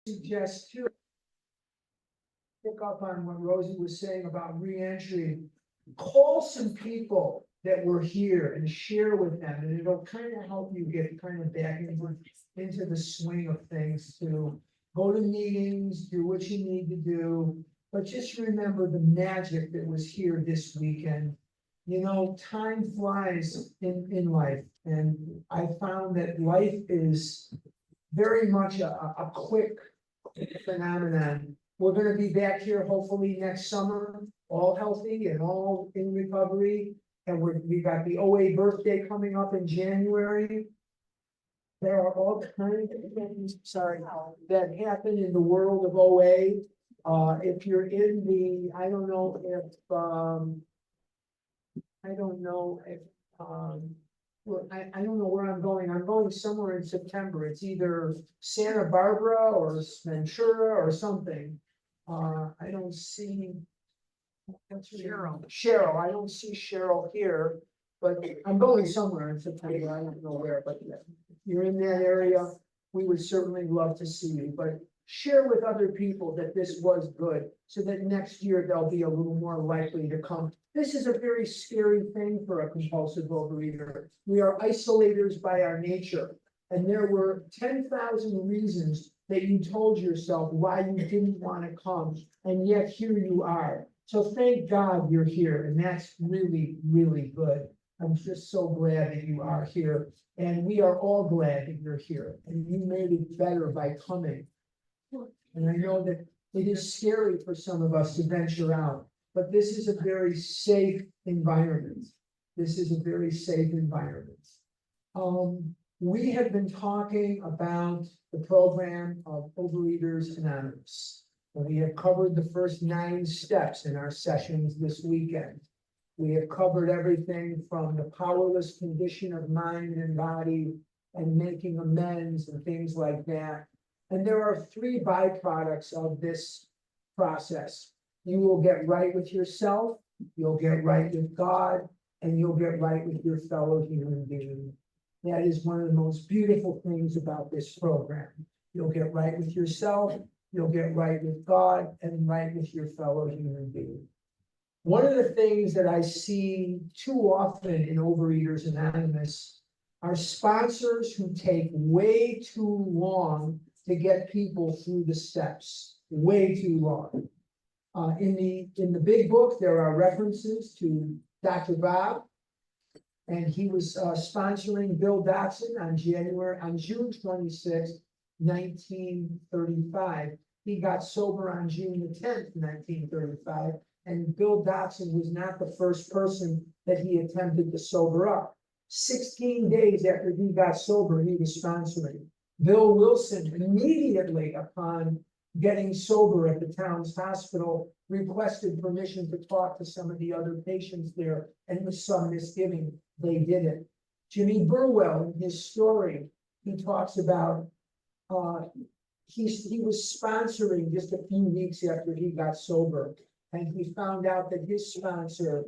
suggest too. Pick up on what Rosie was saying about reentry. Call some people that were here and share with them, and it'll kind of help you get kind of back into the swing of things to go to meetings, do what you need to do. But just remember the magic that was here this weekend. You know, time flies in life, and I found that life is very much a quick phenomenon. We're gonna be back here hopefully next summer, all healthy and all in recovery. And we got the OA birthday coming up in January. There are all kinds of things, sorry, that happen in the world of OA. If you're in the, I don't know if, well, I don't know where I'm going. I'm going somewhere in September. It's either Santa Barbara or Ventura or something. I don't see. What's her name? Cheryl, I don't see Cheryl here, but I'm going somewhere in September. I don't know where, but if you're in that area, we would certainly love to see you, but share with other people that this was good, so that next year they'll be a little more likely to come. This is a very scary thing for a compulsive overeater. We are isolators by our nature, and there were 10,000 reasons that you told yourself why you didn't want to come, and yet here you are. So thank God you're here, and that's really, really good. I'm just so glad that you are here, and we are all glad that you're here, and you made it better by coming. And I know that it is scary for some of us to venture out, but this is a very safe environment. This is a very safe environment. We have been talking about the program of Overeaters Anonymous. And we have covered the first 9 steps in our sessions this weekend. We have covered everything from the powerless condition of mind and body and making amends and things like that. And there are 3 byproducts of this process. You will get right with yourself, you'll get right with God, and you'll get right with your fellow human being. That is one of the most beautiful things about this program. You'll get right with yourself, you'll get right with God, and right with your fellow human being. One of the things that I see too often in Overeaters Anonymous are sponsors who take way too long to get people through the steps, way too long. In the big book, there are references to Dr. Bob, and he was sponsoring Bill Dobson on June 26, 1935. He got sober on June the 10th, 1935, and Bill Dobson was not the first person that he attempted to sober up. 16 days after he got sober, he was sponsoring. Bill Wilson, immediately upon getting sober at the town's hospital, requested permission to talk to some of the other patients there, and with some misgiving, they did it. Jimmy Burwell, in his story, he talks about he was sponsoring just a few weeks after he got sober, and he found out that his sponsor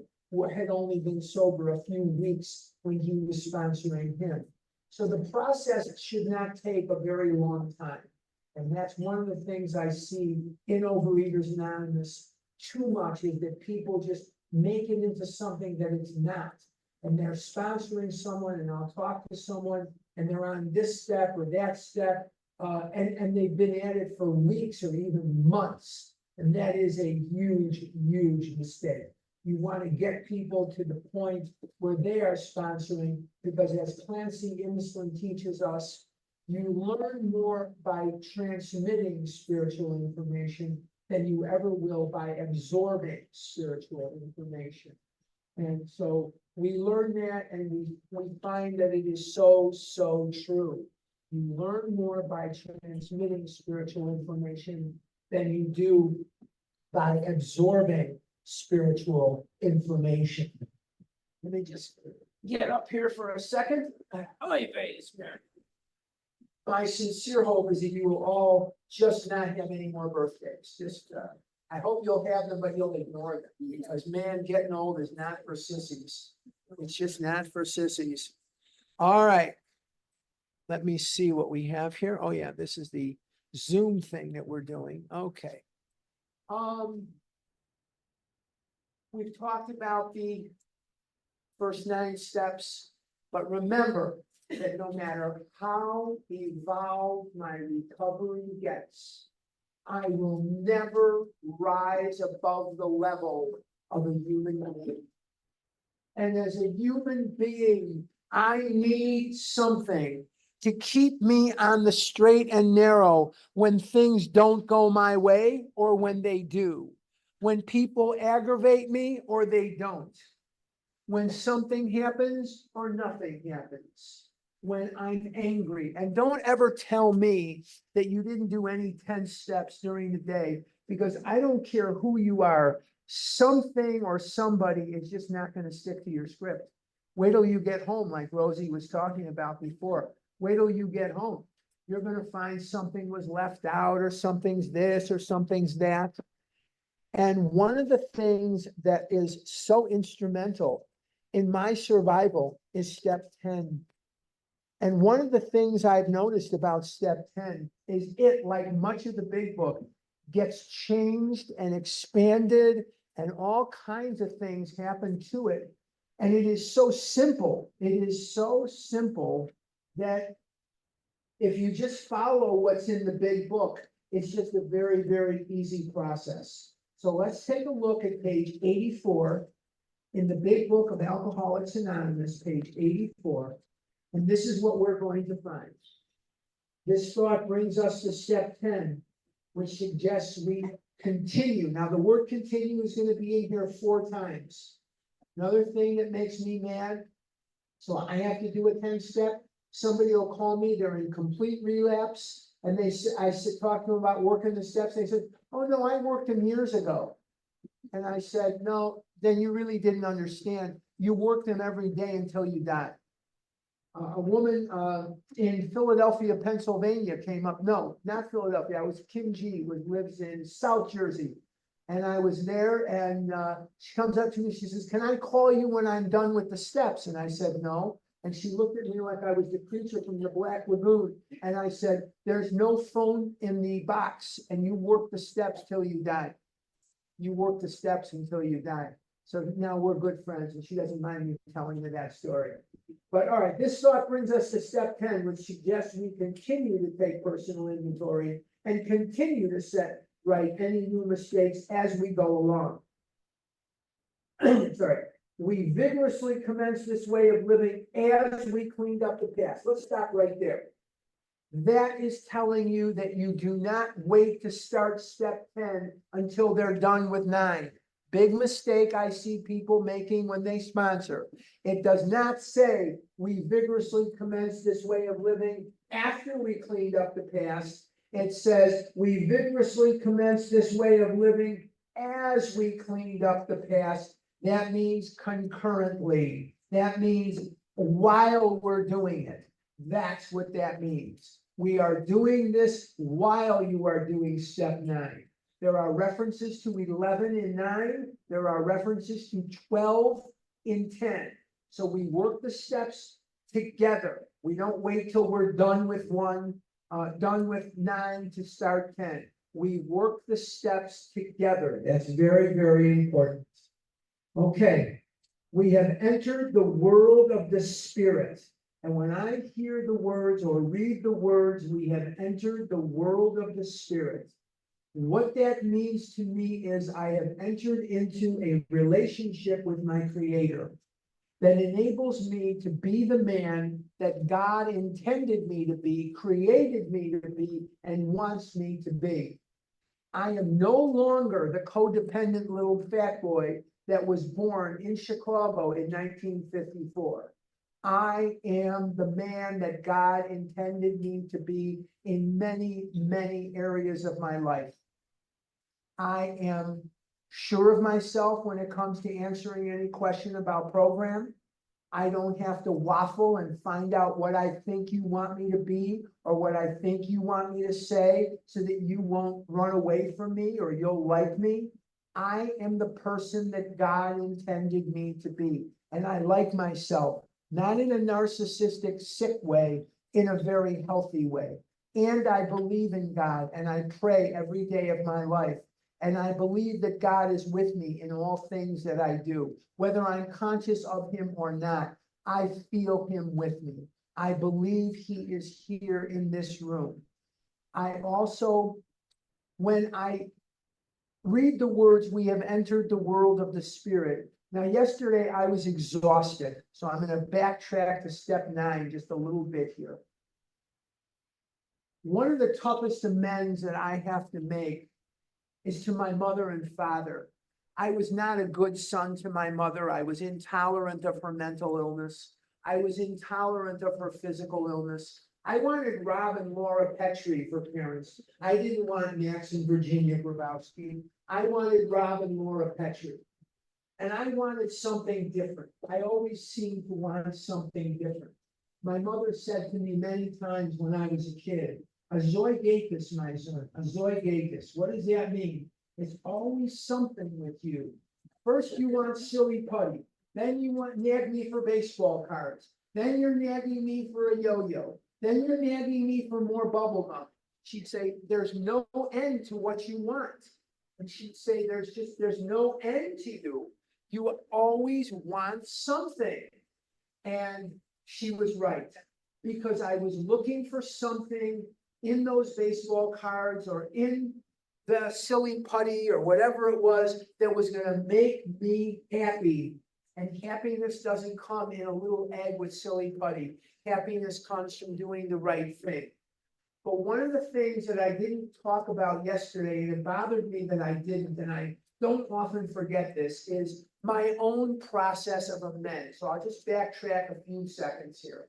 had only been sober a few weeks when he was sponsoring him. So the process should not take a very long time. And that's one of the things I see in Overeaters Anonymous too much, is that people just make it into something that it's not. And they're sponsoring someone, and I'll talk to someone, and they're on this step or that step, and they've been at it for weeks or even months. And that is a huge, huge mistake. You want to get people to the point where they are sponsoring, because as Clancy Imslin teaches us, you learn more by transmitting spiritual information than you ever will by absorbing spiritual information. And so we learn that, and we find that it is so, so true. You learn more by transmitting spiritual information than you do by absorbing spiritual information. Let me just get up here for a second. My sincere hope is that you will all just not have any more birthdays. Just, I hope you'll have them, but you'll ignore them, because man, getting old is not for sissies. It's just not for sissies. All right. Let me see what we have here. Oh yeah, this is the Zoom thing that we're doing. Okay. We've talked about the first 9 steps, but remember that no matter how evolved my recovery gets, I will never rise above the level of a human being. And as a human being, I need something to keep me on the straight and narrow when things don't go my way or when they do. When people aggravate me or they don't. When something happens or nothing happens. When I'm angry. And don't ever tell me that you didn't do any 10 steps during the day, because I don't care who you are. Something or somebody is just not going to stick to your script. Wait till you get home, like Rosie was talking about before. Wait till you get home. You're going to find something was left out, or something's this, or something's that. And one of the things that is so instrumental in my survival is step 10. And one of the things I've noticed about step 10 is it, like much of the big book, gets changed and expanded, and all kinds of things happen to it. And it is so simple. It is so simple that if you just follow what's in the big book, it's just a very, very easy process. So let's take a look at page 84 in the big book of Alcoholics Anonymous, page 84. And this is what we're going to find. This thought brings us to step 10, which suggests we continue. Now, the word continue is going to be in here 4 times. Another thing that makes me mad, so I have to do a 10-step. Somebody will call me, they're in complete relapse, and I talk to them about working the steps. They said, oh no, I worked them years ago. And I said, no, then you really didn't understand. You worked them every day until you died. A woman in Philadelphia, Pennsylvania came up. No, not Philadelphia. I was Kim G, who lives in South Jersey. And I was there, and she comes up to me. She says, can I call you when I'm done with the steps? And I said, no. And she looked at me like I was the creature from the Black Lagoon. And I said, there's no phone in the box, and you work the steps till you die. You work the steps until you die. So now we're good friends, and she doesn't mind me telling you that story. But all right, this thought brings us to step 10, which suggests we continue to take personal inventory and continue to set right any new mistakes as we go along. Sorry. We vigorously commence this way of living as we cleaned up the past. Let's stop right there. That is telling you that you do not wait to start step 10 until they're done with 9. Big mistake I see people making when they sponsor. It does not say we vigorously commence this way of living after we cleaned up the past. It says we vigorously commence this way of living as we cleaned up the past. That means concurrently. That means while we're doing it. That's what that means. We are doing this while you are doing step 9. There are references to 11 in 9. There are references to 12 in 10. So we work the steps together. We don't wait till we're done with 9 to start 10. We work the steps together. That's very, very important. Okay, we have entered the world of the spirit. And when I hear the words or read the words, we have entered the world of the spirit. What that means to me is I have entered into a relationship with my Creator that enables me to be the man that God intended me to be, created me to be, and wants me to be. I am no longer the codependent little fat boy that was born in Chicago in 1954. I am the man that God intended me to be in many, many areas of my life. I am sure of myself when it comes to answering any question about program. I don't have to waffle and find out what I think you want me to be or what I think you want me to say so that you won't run away from me or you'll like me. I am the person that God intended me to be. And I like myself, not in a narcissistic, sick way, in a very healthy way. And I believe in God, and I pray every day of my life. And I believe that God is with me in all things that I do. Whether I'm conscious of him or not, I feel him with me. I believe he is here in this room. I also, when I read the words, we have entered the world of the spirit. Now, yesterday I was exhausted, so I'm going to backtrack to step 9 just a little bit here. One of the toughest amends that I have to make is to my mother and father. I was not a good son to my mother. I was intolerant of her mental illness. I was intolerant of her physical illness. I wanted Rob and Laura Petrie for parents. I didn't want Max and Virginia Grabowski. I wanted Rob and Laura Petrie. And I wanted something different. I always seemed to want something different. My mother said to me many times when I was a kid, a zoigatus, my son, a zoigatus. What does that mean? It's always something with you. First you want silly putty. Then you want nag me for baseball cards. Then you're nagging me for a yo-yo. Then you're nagging me for more bubble gum. She'd say, there's no end to what you want. And she'd say, there's no end to you. You always want something. And she was right, because I was looking for something in those baseball cards or in the silly putty or whatever it was that was going to make me happy. And happiness doesn't come in a little egg with silly putty. Happiness comes from doing the right thing. But one of the things that I didn't talk about yesterday, and it bothered me that I didn't, and I don't often forget this, is my own process of amends. So I'll just backtrack a few seconds here.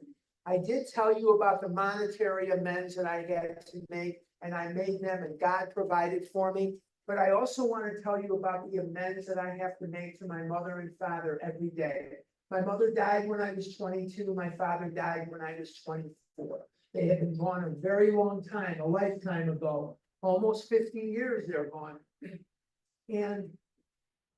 I did tell you about the monetary amends that I had to make, and I made them, and God provided for me. But I also want to tell you about the amends that I have to make to my mother and father every day. My mother died when I was 22. My father died when I was 24. They had been gone a very long time, a lifetime ago, almost 50 years they're gone. And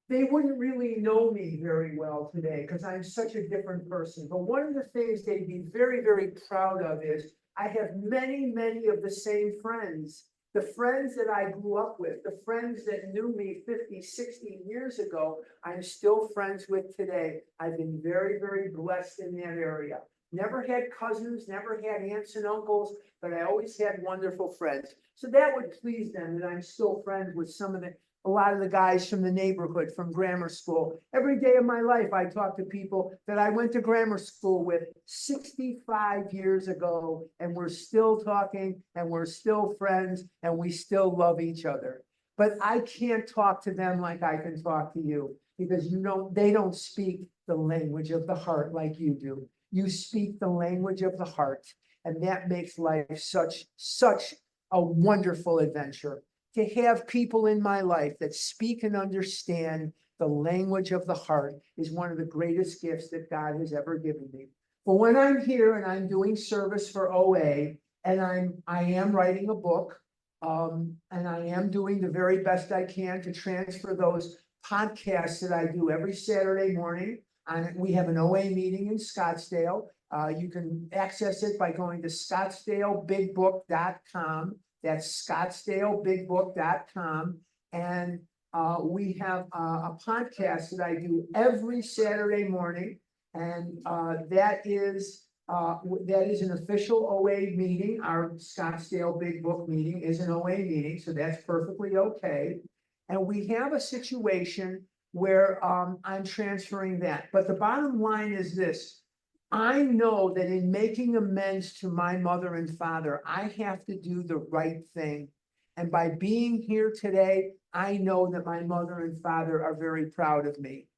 they wouldn't really know me very well today because I'm such a different person. But one of the things they'd be very, very proud of is I have many, many of the same friends. The friends that I grew up with, the friends that knew me 50, 60 years ago, I'm still friends with today. I've been very, very blessed in that area. Never had cousins, never had aunts and uncles, but I always had wonderful friends. So that would please them that I'm still friends with a lot of the guys from the neighborhood, from grammar school. Every day of my life, I talk to people that I went to grammar school with 65 years ago, and we're still talking, and we're still friends, and we still love each other. But I can't talk to them like I can talk to you, because they don't speak the language of the heart like you do. You speak the language of the heart, and that makes life such a wonderful adventure. To have people in my life that speak and understand the language of the heart is one of the greatest gifts that God has ever given me. But when I'm here and I'm doing service for OA, and I am writing a book, and I am doing the very best I can to transfer those podcasts that I do every Saturday morning. And we have an OA meeting in Scottsdale. You can access it by going to scottsdalebigbook.com. That's scottsdalebigbook.com. And we have a podcast that I do every Saturday morning. And that is an official OA meeting. Our Scottsdale Big Book meeting is an OA meeting, so that's perfectly okay. And we have a situation where I'm transferring that. But the bottom line is this. I know that in making amends to my mother and father, I have to do the right thing. And by being here today, I know that my mother and father are very proud of me.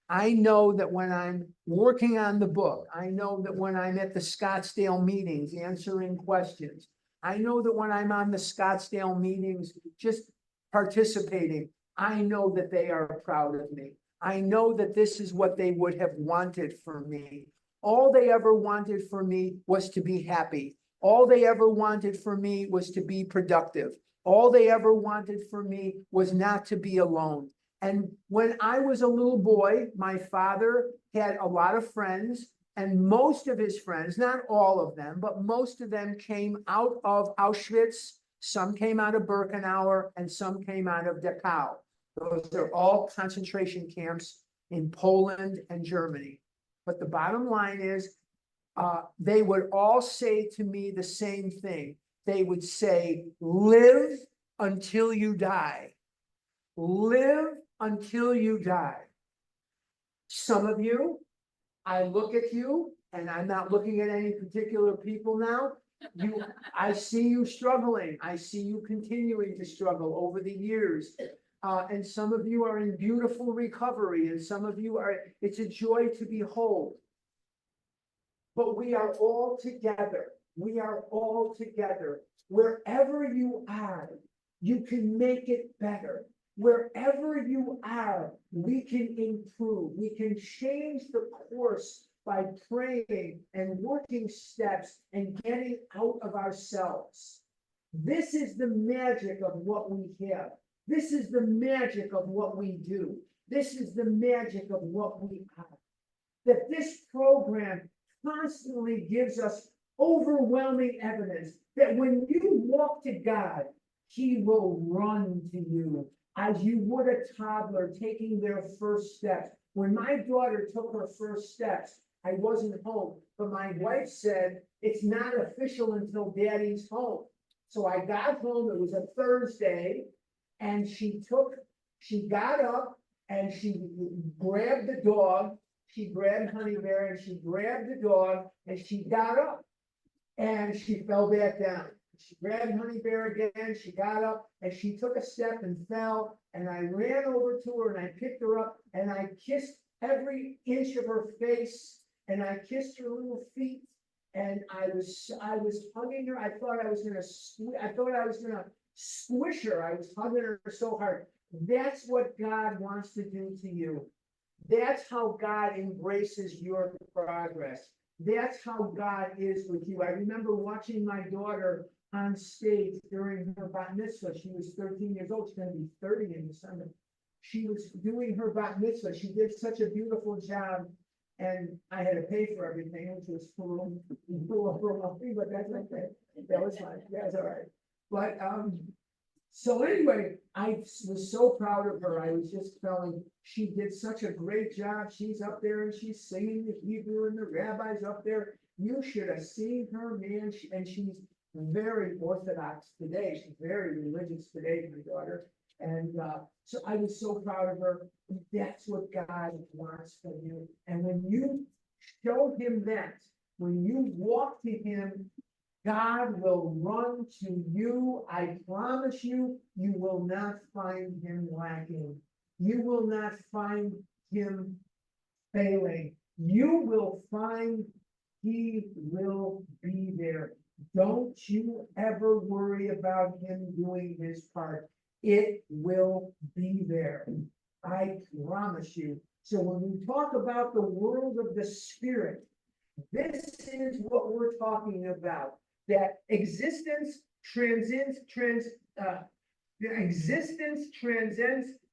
I know that when I'm working on the book, I know that when I'm at the Scottsdale meetings answering questions, I know that when I'm on the Scottsdale meetings just participating, I know that they are proud of me. I know that this is what they would have wanted for me. All they ever wanted for me was to be happy. All they ever wanted for me was to be productive. All they ever wanted for me was not to be alone. And when I was a little boy, my father had a lot of friends. And most of his friends, not all of them, but most of them came out of Auschwitz. Some came out of Birkenau, and some came out of Dachau. Those are all concentration camps in Poland and Germany. But the bottom line is, they would all say to me the same thing. They would say, live until you die. Live until you die. Some of you, I look at you, and I'm not looking at any particular people now. I see you struggling. I see you continuing to struggle over the years. And some of you are in beautiful recovery, and some of you are, it's a joy to behold. But we are all together. We are all together. Wherever you are, you can make it better. Wherever you are, we can improve. We can change the course by praying and working steps and getting out of ourselves. This is the magic of what we have. This is the magic of what we do. This is the magic of what we are. That this program constantly gives us overwhelming evidence that when you walk to God, He will run to you as you would a toddler taking their first steps. When my daughter took her first steps, I wasn't home, but my wife said, it's not official until Daddy's home. So I got home, it was a Thursday, and she got up and she grabbed the dog. She grabbed Honey Bear and she grabbed the dog and she got up and she fell back down. She grabbed Honey Bear again, she got up and she took a step and fell, and I ran over to her and I picked her up and I kissed every inch of her face and I kissed her little feet, and I was hugging her. I thought I was gonna squish her. I was hugging her so hard. That's what God wants to do to you. That's how God embraces your progress. That's how God is with you. I remember watching my daughter on stage during her bat mitzvah. She was 13 years old. She's going to be 30 in December. She was doing her bat mitzvah. She did such a beautiful job, and I had to pay for everything, which was cool, but that's okay. That was fine. That's all right. But so anyway, I was so proud of her. I was just telling, she did such a great job. She's up there and she's singing the Hebrew, and the rabbi's up there. You should have seen her, man. And she's very Orthodox today. She's very religious today, my daughter. And so I was so proud of her. That's what God wants from you. And when you show Him that, when you walk to Him, God will run to you. I promise you, you will not find Him lacking. You will not find Him failing. You will find He will be there. Don't you ever worry about Him doing His part. It will be there. I promise you. So when we talk about the world of the Spirit, this is what we're talking about. That existence transcends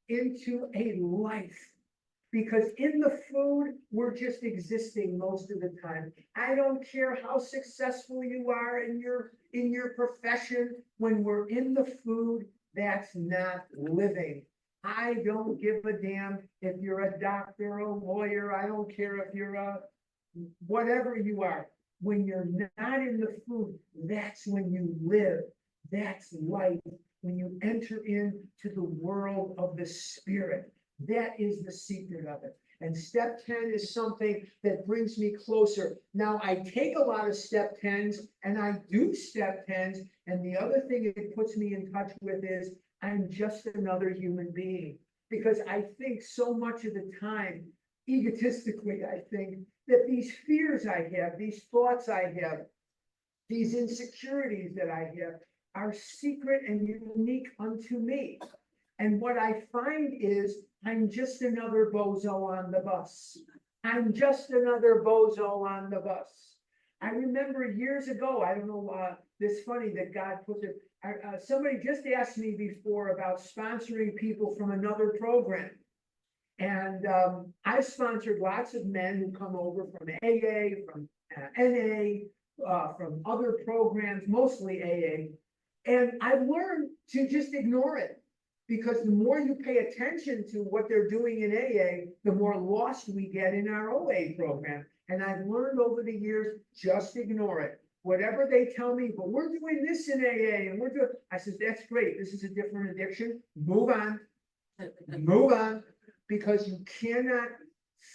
into a life. Because in the food, we're just existing most of the time. I don't care how successful you are in your profession. When we're in the food, that's not living. I don't give a damn if you're a doctor, a lawyer. I don't care if you're a whatever you are. When you're not in the food, that's when you live. That's life. When you enter into the world of the Spirit, that is the secret of it. And step 10 is something that brings me closer. Now, I take a lot of step 10s and I do step 10s. And the other thing it puts me in touch with is I'm just another human being. Because I think so much of the time, egotistically, I think that these fears I have, these thoughts I have, these insecurities that I have are secret and unique unto me. And what I find is I'm just another bozo on the bus. I'm just another bozo on the bus. I remember years ago, I don't know, it's funny that God put it, somebody just asked me before about sponsoring people from another program. And I've sponsored lots of men who come over from AA, from NA, from other programs, mostly AA. And I've learned to just ignore it. Because the more you pay attention to what they're doing in AA, the more lost we get in our OA program. And I've learned over the years, just ignore it. Whatever they tell me, but we're doing this in AA and we're doing, I said, that's great. This is a different addiction. Move on. Move on. Because you cannot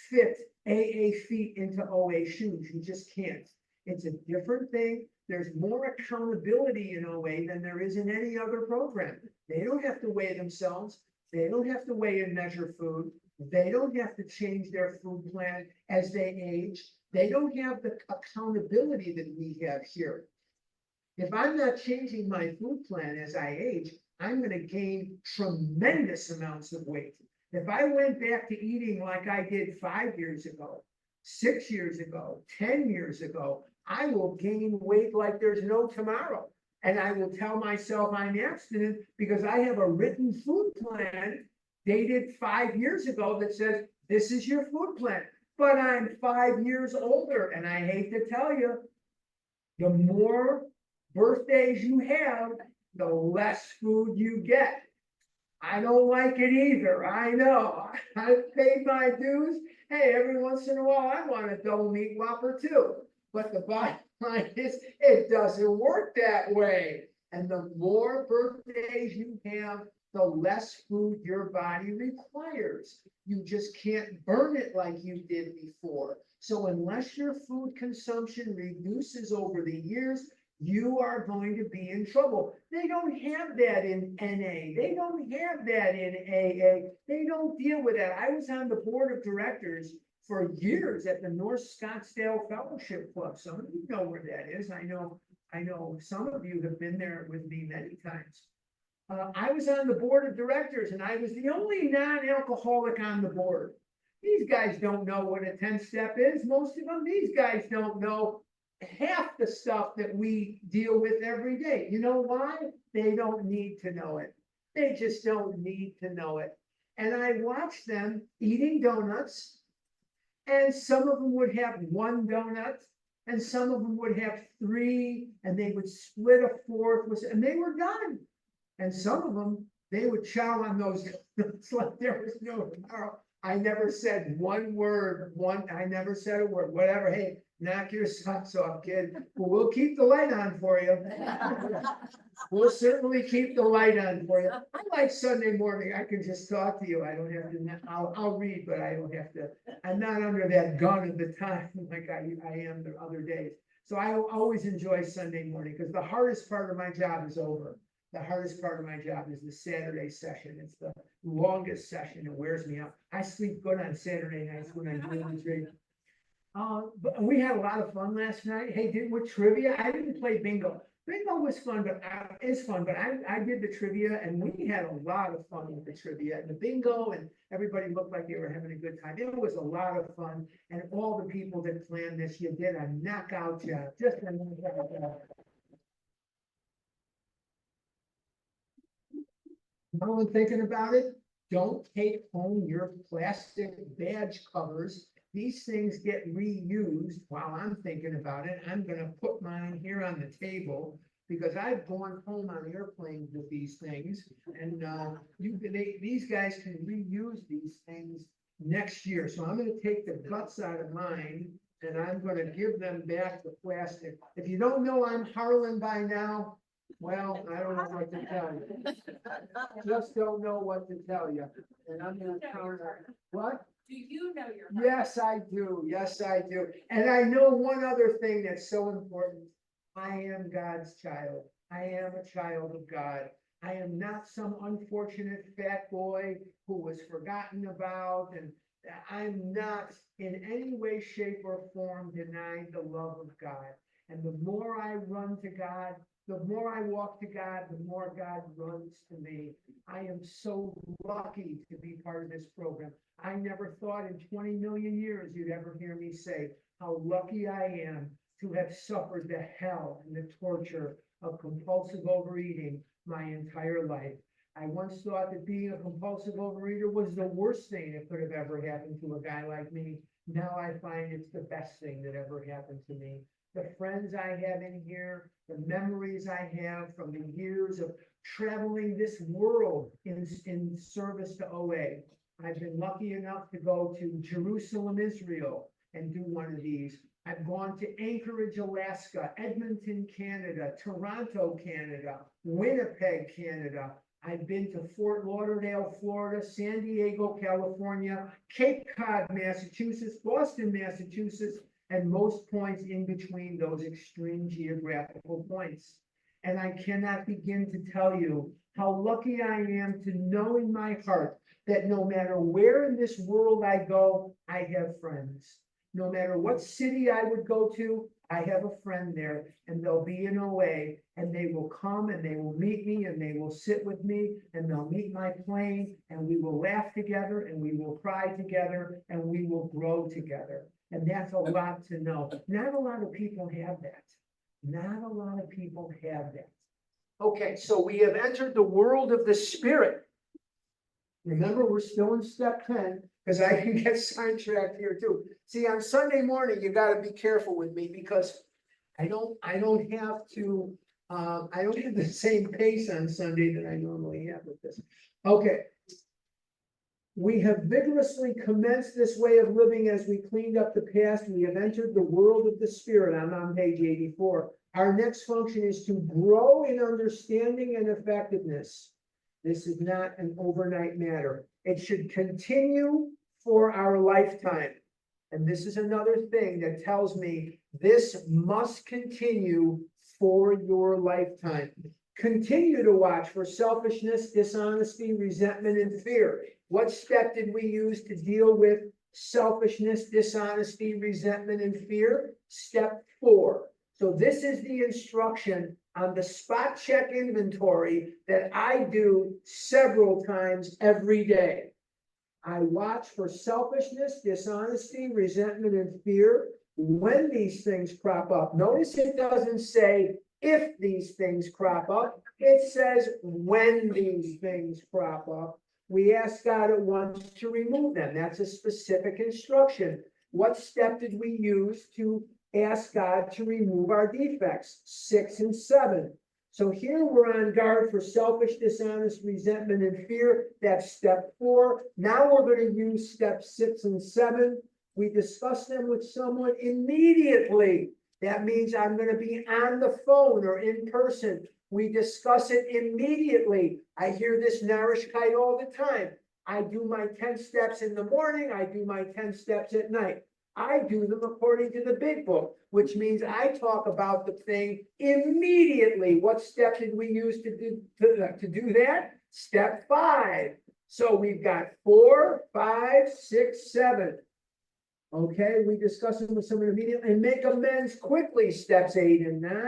fit AA feet into OA shoes. You just can't. It's a different thing. There's more accountability in OA than there is in any other program. They don't have to weigh themselves. They don't have to weigh and measure food. They don't have to change their food plan as they age. They don't have the accountability that we have here. If I'm not changing my food plan as I age, I'm going to gain tremendous amounts of weight. If I went back to eating like I did 5 years ago, 6 years ago, 10 years ago, I will gain weight like there's no tomorrow. And I will tell myself I'm abstinent because I have a written food plan dated 5 years ago that says, this is your food plan. But I'm 5 years older, and I hate to tell you, the more birthdays you have, the less food you get. I don't like it either. I know. I've paid my dues. Hey, every once in a while, I want a double meat Whopper too. But the bottom line is, it doesn't work that way. And the more birthdays you have, the less food your body requires. You just can't burn it like you did before. So unless your food consumption reduces over the years, you are going to be in trouble. They don't have that in NA. They don't have that in AA. They don't deal with that. I was on the board of directors for years at the North Scottsdale Fellowship Club. Some of you know where that is. I know some of you have been there with me many times. I was on the board of directors and I was the only non-alcoholic on the board. These guys don't know what a 10-step is. Most of them, these guys don't know half the stuff that we deal with every day. You know why? They don't need to know it. They just don't need to know it. And I watched them eating donuts, and some of them would have one donut, and some of them would have three, and they would split a fourth, and they were done. And some of them, they would chow on those donuts like there was no tomorrow. I never said one word, I never said a word, whatever. Hey, knock your socks off, kid. But we'll keep the light on for you. We'll certainly keep the light on for you. I like Sunday morning. I can just talk to you. I don't have to, I'll read, but I don't have to. I'm not under that gun at the time like I am the other days. So I always enjoy Sunday morning because the hardest part of my job is over. The hardest part of my job is the Saturday session. It's the longest session. It wears me out. I sleep good on Saturday nights when I'm doing this radio. But we had a lot of fun last night. Hey, with trivia, I didn't play bingo. Bingo was fun, but I did the trivia and we had a lot of fun with the trivia and the bingo, and everybody looked like they were having a good time. It was a lot of fun, and all the people that planned this, you did a knockout job, just a knockout job. Now I'm thinking about it, don't take home your plastic badge covers. These things get reused. While I'm thinking about it, I'm gonna put mine here on the table because I've gone home on airplanes with these things, and these guys can reuse these things next year. So I'm gonna take the guts out of mine and I'm gonna give them back the plastic. If you don't know I'm Harlan by now, well, I don't know what to tell you. Just don't know what to tell you. And I'm gonna count on, what? Do you know your? Yes, I do. Yes, I do. And I know one other thing that's so important. I am God's child. I am a child of God. I am not some unfortunate fat boy who was forgotten about, and I'm not in any way, shape, or form denying the love of God. And the more I run to God, the more I walk to God, the more God runs to me. I am so lucky to be part of this program. I never thought in 20 million years you'd ever hear me say how lucky I am to have suffered the hell and the torture of compulsive overeating my entire life. I once thought that being a compulsive overeater was the worst thing that could have ever happened to a guy like me. Now I find it's the best thing that ever happened to me. The friends I have in here, the memories I have from the years of traveling this world in service to OA. I've been lucky enough to go to Jerusalem, Israel, and do one of these. I've gone to Anchorage, Alaska, Edmonton, Canada, Toronto, Canada, Winnipeg, Canada. I've been to Fort Lauderdale, Florida, San Diego, California, Cape Cod, Massachusetts, Boston, Massachusetts, and most points in between those extreme geographical points. And I cannot begin to tell you how lucky I am to know in my heart that no matter where in this world I go, I have friends. No matter what city I would go to, I have a friend there, and they'll be in OA, and they will come and they will meet me and they will sit with me and they'll meet my plane and we will laugh together and we will cry together and we will grow together. And that's a lot to know. Not a lot of people have that. Not a lot of people have that. Okay, so we have entered the world of the spirit. Remember, we're still in step 10, because I can get sidetracked here too. See, on Sunday morning, you gotta be careful with me because I don't have to, I don't have the same pace on Sunday that I normally have with this. Okay. We have vigorously commenced this way of living as we cleaned up the past. We have entered the world of the spirit. I'm on page 84. Our next function is to grow in understanding and effectiveness. This is not an overnight matter. It should continue for our lifetime. And this is another thing that tells me this must continue for your lifetime. Continue to watch for selfishness, dishonesty, resentment, and fear. What step did we use to deal with selfishness, dishonesty, resentment, and fear? Step 4. So this is the instruction on the spot check inventory that I do several times every day. I watch for selfishness, dishonesty, resentment, and fear when these things crop up. Notice it doesn't say if these things crop up. It says when these things crop up. We ask God at once to remove them. That's a specific instruction. What step did we use to ask God to remove our defects? 6 and 7. So here we're on guard for selfish, dishonest, resentment, and fear. That's step 4. Now we're going to use step 6 and 7. We discuss them with someone immediately. That means I'm going to be on the phone or in person. We discuss it immediately. I hear this Narishkeit all the time. I do my 10 steps in the morning. I do my 10 steps at night. I do them according to the big book, which means I talk about the thing immediately. What step did we use to do that? Step 5. So we've got 4, 5, 6, 7. Okay, we discuss them with someone immediately and make amends quickly. Steps 8 and 9.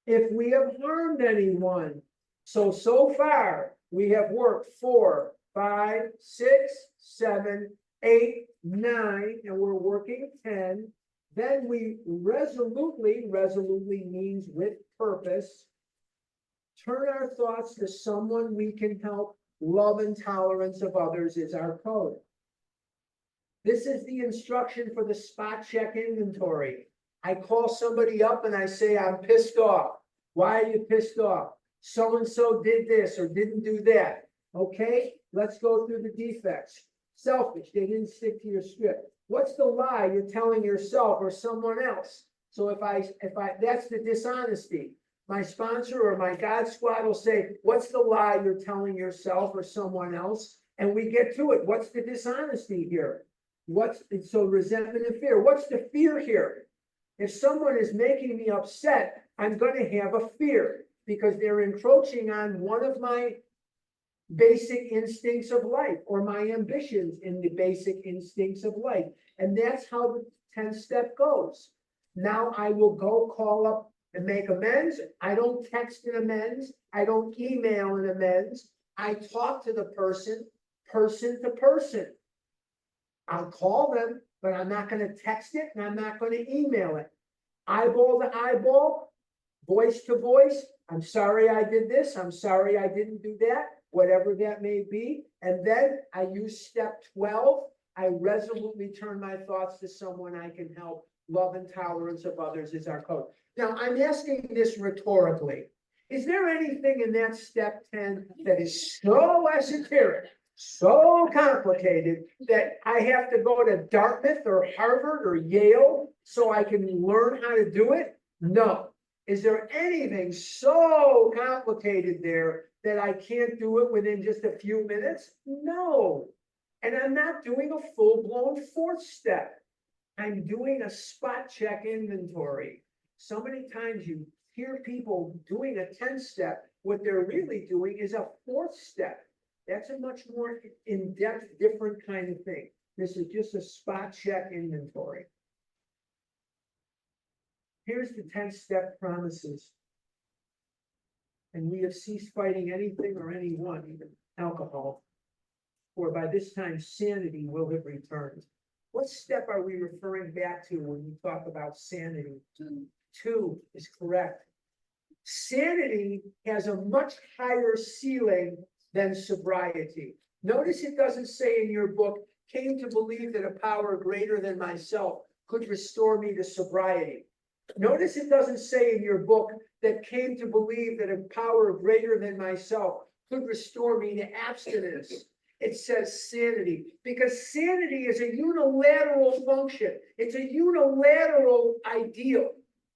If we have harmed anyone. So far, we have worked 4, 5, 6, 7, 8, 9, and we're working 10. Then we resolutely means with purpose, turn our thoughts to someone we can help. Love and tolerance of others is our code. This is the instruction for the spot check inventory. I call somebody up and I say, I'm pissed off. Why are you pissed off? So-and-so did this or didn't do that. Okay, let's go through the defects. Selfish, they didn't stick to your script. What's the lie you're telling yourself or someone else? So if I that's the dishonesty. My sponsor or my God squad will say, what's the lie you're telling yourself or someone else? And we get to it. What's the dishonesty here? So resentment and fear. What's the fear here? If someone is making me upset, I'm going to have a fear because they're encroaching on one of my basic instincts of life or my ambitions in the basic instincts of life. And that's how the 10th step goes. Now I will go call up and make amends. I don't text an amends. I don't email an amends. I talk to the person to person. I'll call them, but I'm not going to text it and I'm not going to email it. Eyeball to eyeball, voice to voice, I'm sorry I did this, I'm sorry I didn't do that, whatever that may be. And then I use step 12. I resolutely turn my thoughts to someone I can help. Love and tolerance of others is our code. Now, I'm asking this rhetorically. Is there anything in that step 10 that is so esoteric, so complicated that I have to go to Dartmouth or Harvard or Yale so I can learn how to do it? No. Is there anything so complicated there that I can't do it within just a few minutes? No. And I'm not doing a full-blown fourth step. I'm doing a spot check inventory. So many times you hear people doing a 10-step. What they're really doing is a fourth step. That's a much more in-depth, different kind of thing. This is just a spot check inventory. Here's the 10-step promises. And we have ceased fighting anything or anyone, even alcohol. For by this time, sanity will have returned. What step are we referring back to when we talk about sanity? 2 is correct. Sanity has a much higher ceiling than sobriety. Notice it doesn't say in your book, came to believe that a power greater than myself could restore me to sobriety. Notice it doesn't say in your book that came to believe that a power greater than myself could restore me to abstinence. It says sanity, because sanity is a unilateral function. It's a unilateral ideal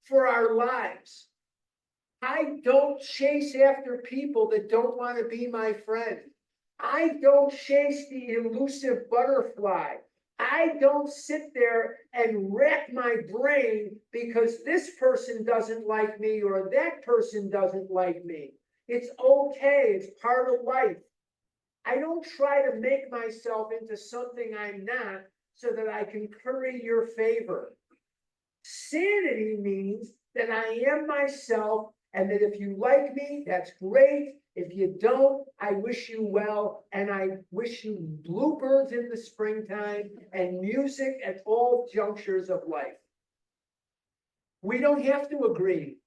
for our lives. I don't chase after people that don't want to be my friend. I don't chase the elusive butterfly. I don't sit there and rack my brain because this person doesn't like me or that person doesn't like me. It's okay. It's part of life. I don't try to make myself into something I'm not so that I can curry your favor. Sanity means that I am myself, and that if you like me, that's great. If you don't, I wish you well, and I wish you bluebirds in the springtime and music at all junctures of life. We don't have to agree.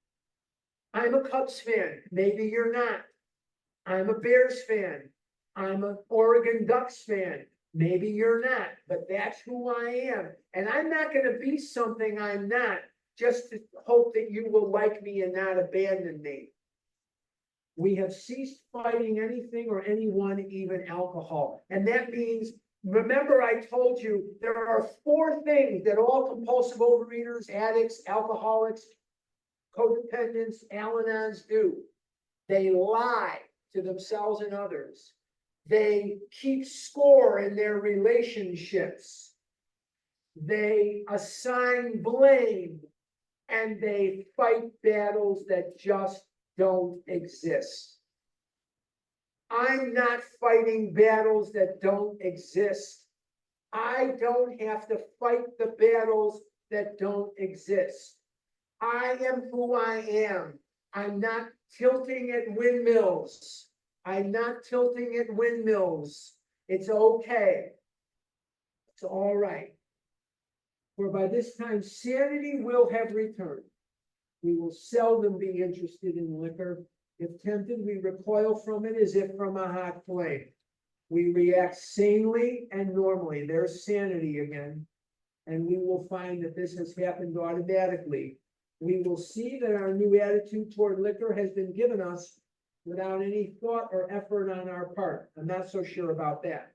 I'm a Cubs fan. Maybe you're not. I'm a Bears fan. I'm an Oregon Ducks fan. Maybe you're not, but that's who I am. And I'm not going to be something I'm not just to hope that you will like me and not abandon me. We have ceased fighting anything or anyone, even alcohol. And that means, remember I told you, there are 4 things that all compulsive overeaters, addicts, alcoholics, codependents, Al-Anons do. They lie to themselves and others. They keep score in their relationships. They assign blame, and they fight battles that just don't exist. I'm not fighting battles that don't exist. I don't have to fight the battles that don't exist. I am who I am. I'm not tilting at windmills. I'm not tilting at windmills. It's okay. It's all right. For by this time, sanity will have returned. We will seldom be interested in liquor. If tempted, we recoil from it as if from a hot flame. We react sanely and normally. There's sanity again. And we will find that this has happened automatically. We will see that our new attitude toward liquor has been given us without any thought or effort on our part. I'm not so sure about that.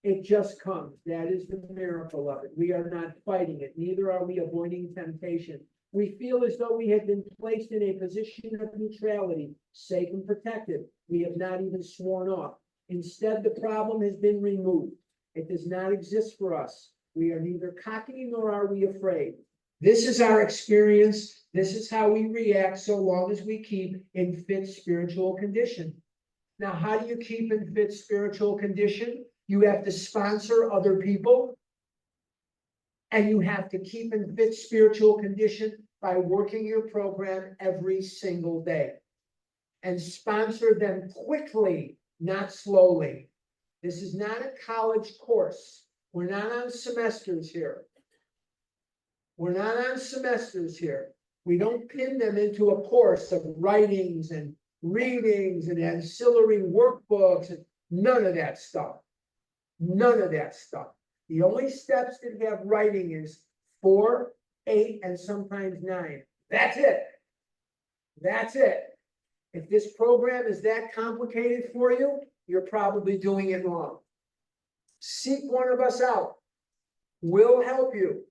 It just comes. That is the miracle of it. We are not fighting it. Neither are we avoiding temptation. We feel as though we have been placed in a position of neutrality, safe and protected. We have not even sworn off. Instead, the problem has been removed. It does not exist for us. We are neither cocky nor are we afraid. This is our experience. This is how we react so long as we keep in fit spiritual condition. Now, how do you keep in fit spiritual condition? You have to sponsor other people. And you have to keep in fit spiritual condition by working your program every single day. And sponsor them quickly, not slowly. This is not a college course. We're not on semesters here. We're not on semesters here. We don't pin them into a course of writings and readings and ancillary workbooks and none of that stuff. None of that stuff. The only steps that have writing is 4, 8, and sometimes 9. That's it. That's it. If this program is that complicated for you, you're probably doing it wrong. Seek one of us out. We'll help you.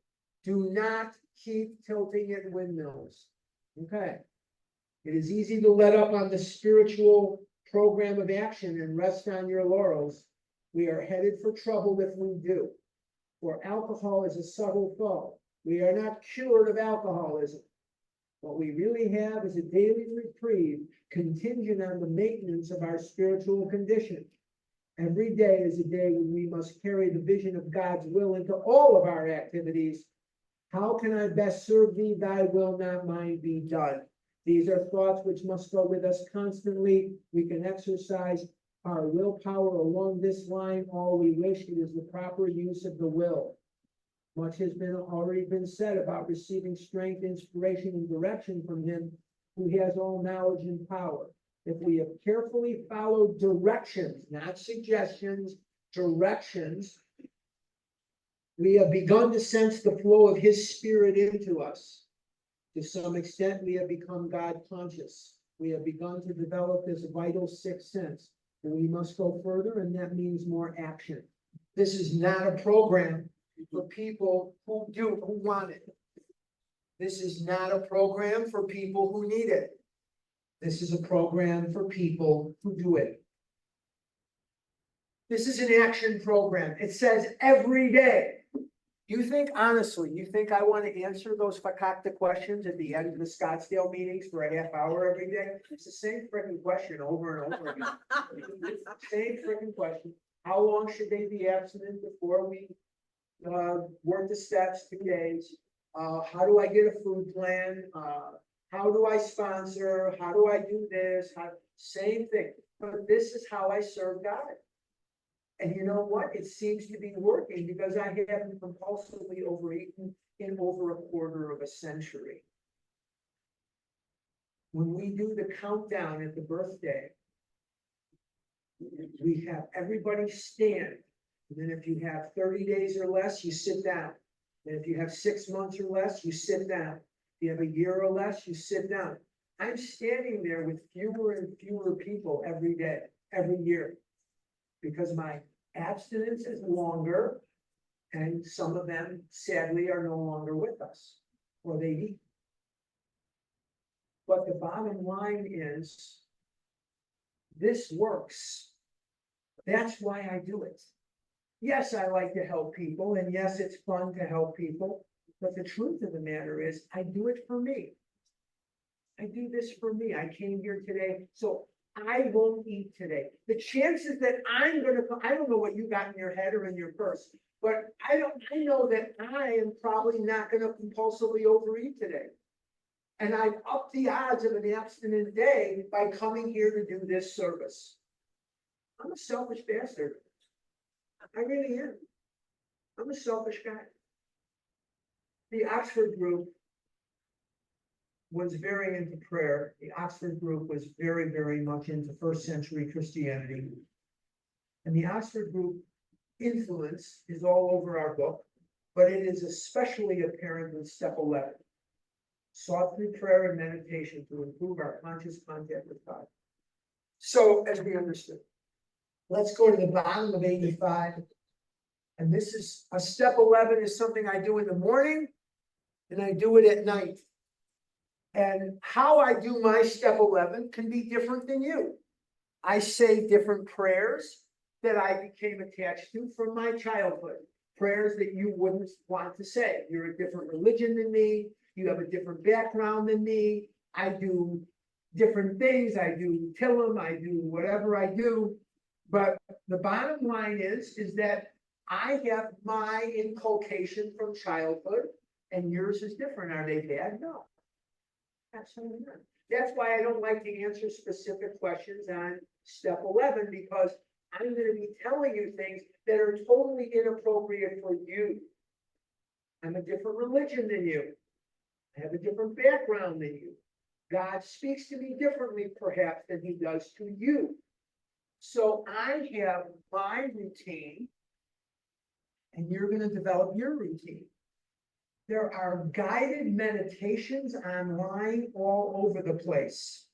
Do not keep tilting at windmills. Okay. It is easy to let up on the spiritual program of action and rest on your laurels. We are headed for trouble if we do. For alcohol is a subtle foe. We are not cured of alcoholism. What we really have is a daily reprieve contingent on the maintenance of our spiritual condition. Every day is a day when we must carry the vision of God's will into all of our activities. How can I best serve thee? Thy will, not mine, be done. These are thoughts which must go with us constantly. We can exercise our willpower along this line all we wish. It is the proper use of the will. Much has already been said about receiving strength, inspiration, and direction from him who has all knowledge and power. If we have carefully followed directions, not suggestions, directions, we have begun to sense the flow of his spirit into us. To some extent, we have become God conscious. We have begun to develop this vital sixth sense. And we must go further, and that means more action. This is not a program for people who want it. This is not a program for people who need it. This is a program for people who do it. This is an action program. It says every day. You think, honestly, you think I want to answer those fakakta questions at the end of the Scottsdale meetings for a half hour every day? It's the same freaking question over and over again. Same freaking question. How long should they be abstinent before we work the steps, 2 days? How do I get a food plan? How do I sponsor? How do I do this? Same thing. But this is how I serve God. And you know what? It seems to be working because I haven't compulsively overeaten in over a quarter of a century. When we do the countdown at the birthday, we have everybody stand. And then if you have 30 days or less, you sit down. And if you have 6 months or less, you sit down. If you have a year or less, you sit down. I'm standing there with fewer and fewer people every day, every year, because my abstinence is longer, and some of them sadly are no longer with us, or they eat. But the bottom line is, this works. That's why I do it. Yes, I like to help people, and yes, it's fun to help people, but the truth of the matter is, I do it for me. I do this for me. I came here today, so I won't eat today. The chances that I don't know what you got in your head or in your purse, but I know that I am probably not gonna compulsively overeat today. And I've upped the odds of an abstinent day by coming here to do this service. I'm a selfish bastard. I really am. I'm a selfish guy. The Oxford group was very into prayer. The Oxford group was very, very much into first century Christianity. And the Oxford group influence is all over our book, but it is especially apparent in step 11. Sought through prayer and meditation to improve our conscious contact with God. So, as we understood, let's go to the bottom of 85. And this is a step 11 is something I do in the morning and I do it at night. And how I do my step 11 can be different than you. I say different prayers that I became attached to from my childhood. Prayers that you wouldn't want to say. You're a different religion than me. You have a different background than me. I do different things. I do Tillim. I do whatever I do. But the bottom line is that I have my inculcation from childhood, and yours is different. Are they bad? No. Absolutely not. That's why I don't like to answer specific questions on step 11, because I'm going to be telling you things that are totally inappropriate for you. I'm a different religion than you. I have a different background than you. God speaks to me differently perhaps than he does to you. So I have my routine and you're gonna develop your routine. There are guided meditations online all over the place.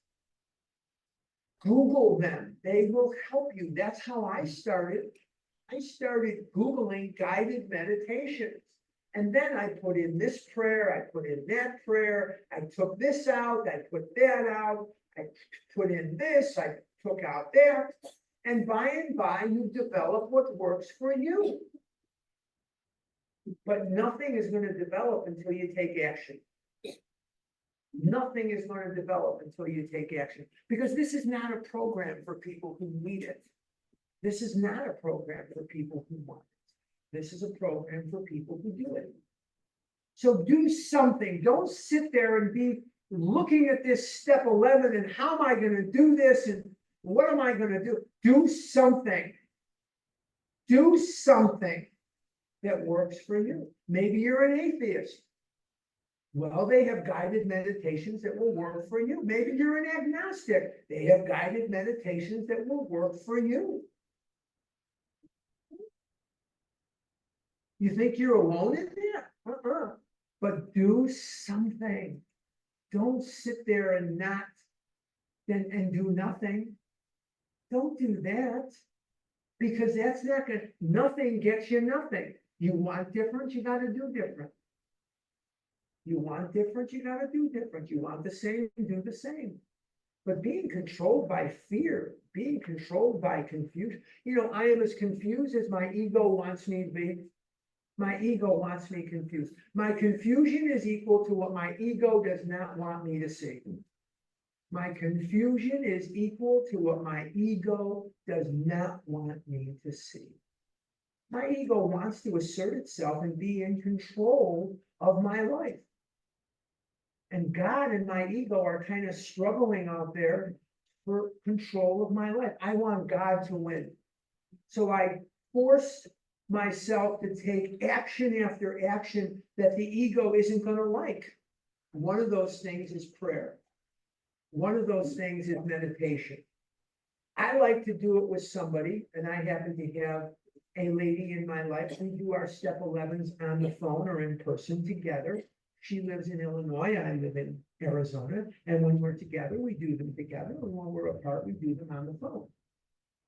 Google them, they will help you. That's how I started. I started Googling guided meditations. And then I put in this prayer, I put in that prayer, I took this out, I put that out, I put in this, I took out that. And by, you develop what works for you. But nothing is gonna develop until you take action. Nothing is gonna develop until you take action, because this is not a program for people who need it. This is not a program for people who want it. This is a program for people who do it. So do something. Don't sit there and be looking at this step 11 and how am I gonna do this and what am I gonna do? Do something. Do something that works for you. Maybe you're an atheist. Well, they have guided meditations that will work for you. Maybe you're an agnostic. They have guided meditations that will work for you. You think you're alone in that? But do something. Don't sit there and not and do nothing. Don't do that. Because that's not gonna, nothing gets you nothing. You want different, you gotta do different. You want different, you gotta do different. You want the same, do the same. But being controlled by fear, being controlled by confusion, I am as confused as my ego wants me to be. My ego wants me confused. My confusion is equal to what my ego does not want me to see. My confusion is equal to what my ego does not want me to see. My ego wants to assert itself and be in control of my life. And God and my ego are kind of struggling out there for control of my life. I want God to win. So I forced myself to take action after action that the ego isn't going to like. One of those things is prayer. One of those things is meditation. I like to do it with somebody, and I happen to have a lady in my life. We do our step 11s on the phone or in person together. She lives in Illinois, I live in Arizona, and when we're together, we do them together, and when we're apart, we do them on the phone.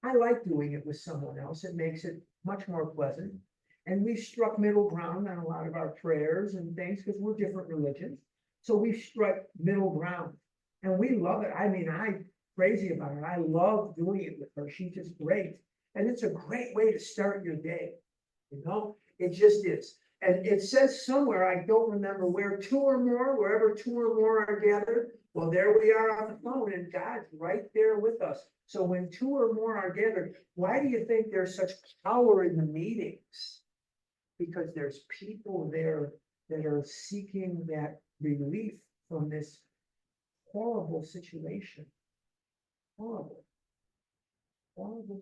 I like doing it with someone else. It makes it much more pleasant. And we've struck middle ground on a lot of our prayers and things because we're different religions. So we've struck middle ground and we love it. I mean, I'm crazy about it. I love doing it with her. She's just great. And it's a great way to start your day. It just is. And it says somewhere, I don't remember where, wherever two or more are gathered. Well, there we are on the phone and God's right there with us. So when two or more are gathered, why do you think there's such power in the meetings? Because there's people there that are seeking that relief from this horrible situation. Horrible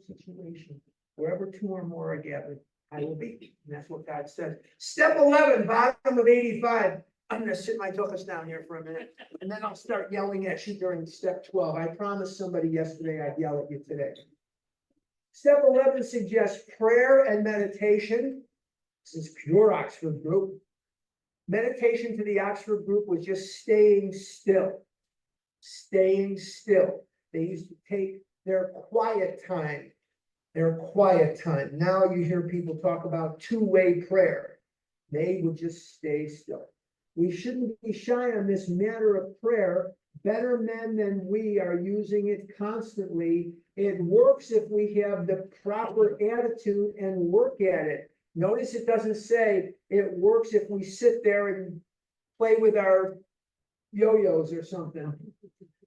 situation. Wherever two or more are gathered, I will be. And that's what God says. Step 11, bottom of 85. I'm gonna sit my tuchus down here for a minute, and then I'll start yelling at you during step 12. I promised somebody yesterday I'd yell at you today. Step 11 suggests prayer and meditation. This is pure Oxford group. Meditation to the Oxford group was just staying still. Staying still. They used to take their quiet time. Now you hear people talk about two-way prayer. They would just stay still. We shouldn't be shy on this matter of prayer. Better men than we are using it constantly. It works if we have the proper attitude and work at it. Notice it doesn't say it works if we sit there and play with our yo-yos or something.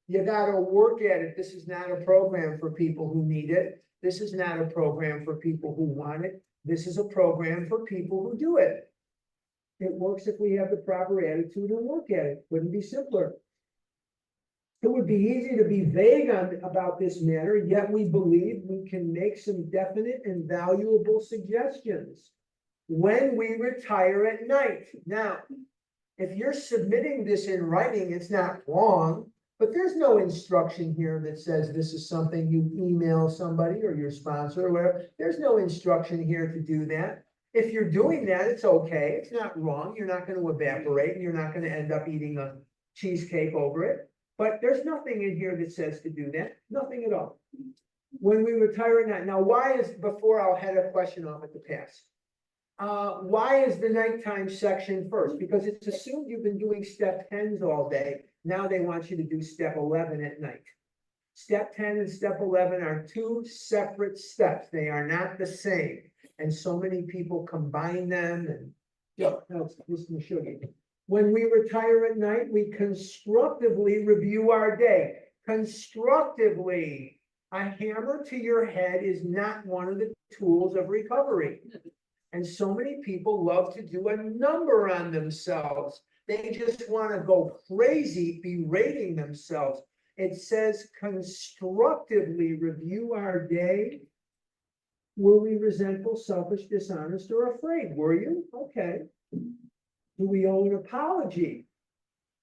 You gotta work at it. This is not a program for people who need it. This is not a program for people who want it. This is a program for people who do it. It works if we have the proper attitude and work at it. Couldn't be simpler. It would be easy to be vague about this matter, yet we believe we can make some definite and valuable suggestions when we retire at night. Now, if you're submitting this in writing, it's not wrong. But there's no instruction here that says this is something you email somebody or your sponsor or whatever. There's no instruction here to do that. If you're doing that, it's okay. It's not wrong. You're not going to evaporate and you're not going to end up eating a cheesecake over it. But there's nothing in here that says to do that. Nothing at all. When we retire at night. Now, why is, before I'll head a question off at the pass. Why is the nighttime section first? Because it's assumed you've been doing step 10s all day. Now they want you to do step 11 at night. Step 10 and step 11 are two separate steps. They are not the same. And so many people combine them and, yeah, that's Mr. Meshuggah. When we retire at night, we constructively review our day. Constructively. A hammer to your head is not one of the tools of recovery. And so many people love to do a number on themselves. They just want to go crazy berating themselves. It says constructively review our day. Were we resentful, selfish, dishonest, or afraid? Were you? Okay. Do we owe an apology?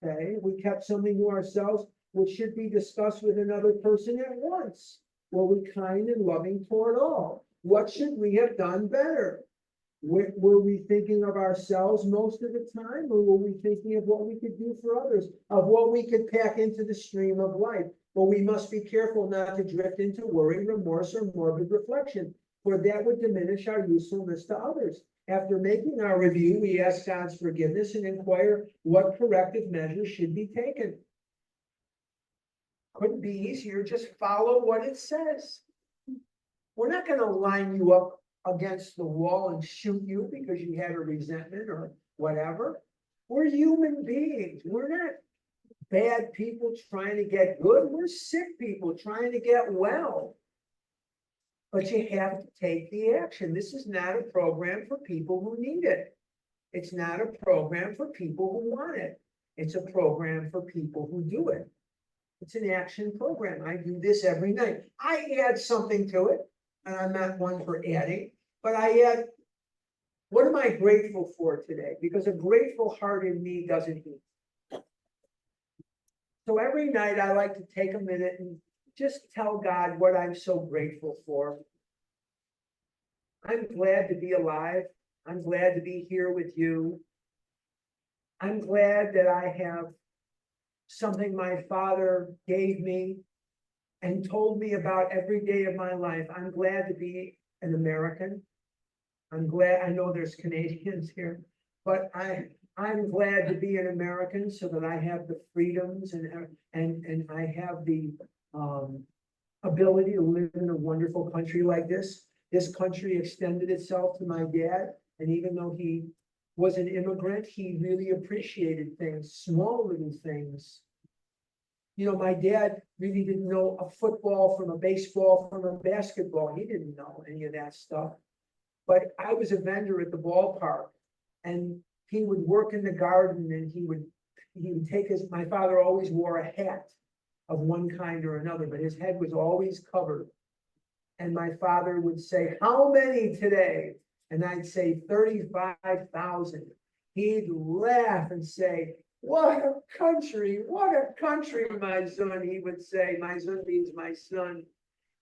Okay. We kept something to ourselves which should be discussed with another person at once. Were we kind and loving toward all? What should we have done better? Were we thinking of ourselves most of the time, or were we thinking of what we could do for others, of what we could pack into the stream of life? But we must be careful not to drift into worry, remorse, or morbid reflection, for that would diminish our usefulness to others. After making our review, we ask God's forgiveness and inquire what corrective measures should be taken. Couldn't be easier, just follow what it says. We're not going to line you up against the wall and shoot you because you had a resentment or whatever. We're human beings. We're not bad people trying to get good. We're sick people trying to get well. But you have to take the action. This is not a program for people who need it. It's not a program for people who want it. It's a program for people who do it. It's an action program. I do this every night. I add something to it, and I'm not one for adding. But I add, what am I grateful for today? Because a grateful heart in me doesn't eat. So every night I like to take a minute and just tell God what I'm so grateful for. I'm glad to be alive. I'm glad to be here with you. I'm glad that I have something my father gave me and told me about every day of my life. I'm glad to be an American. I'm glad, I know there's Canadians here, but I'm glad to be an American so that I have the freedoms and I have the ability to live in a wonderful country like this. This country extended itself to my dad, and even though he was an immigrant, he really appreciated things, small little things. You know, my dad really didn't know a football from a baseball from a basketball. He didn't know any of that stuff. But I was a vendor at the ballpark, and he would work in the garden, and he would take his, my father always wore a hat of one kind or another, but his head was always covered. And my father would say, "How many today?" And I'd say 35,000. He'd laugh and say, what a country, my son," he would say. My son means my son.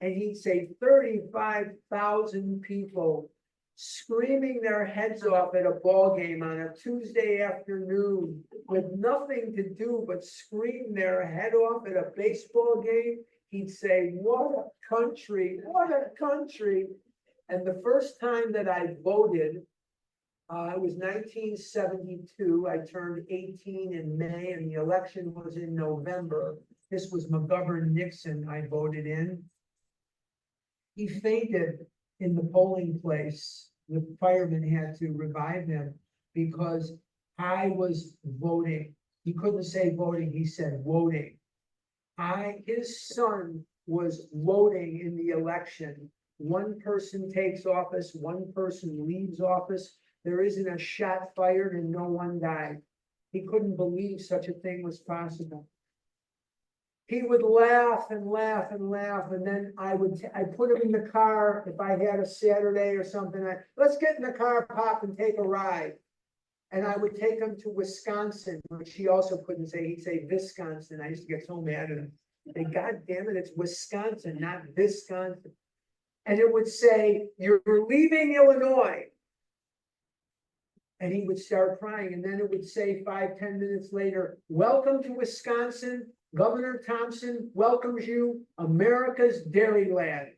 And he'd say 35,000 people screaming their heads off at a ball game on a Tuesday afternoon with nothing to do but scream their head off at a baseball game. He'd say, what a country, what a country. And the first time that I voted, it was 1972. I turned 18 in May and the election was in November. This was McGovern-Nixon I voted in. He fainted in the polling place. The firemen had to revive him because I was voting. He couldn't say voting, he said voting. His son was voting in the election. One person takes office, one person leaves office. There isn't a shot fired and no one died. He couldn't believe such a thing was possible. He would laugh and laugh and laugh, and then I put him in the car if I had a Saturday or something. Let's get in the car, Pop, and take a ride. And I would take him to Wisconsin, which he also couldn't say, he'd say Wisconsin. I used to get so mad at him. Say, God damn it, it's Wisconsin, not Wisconsin. And it would say, you're leaving Illinois. And he would start crying, and then it would say 5-10 minutes later, welcome to Wisconsin. Governor Thompson welcomes you, America's Dairyland.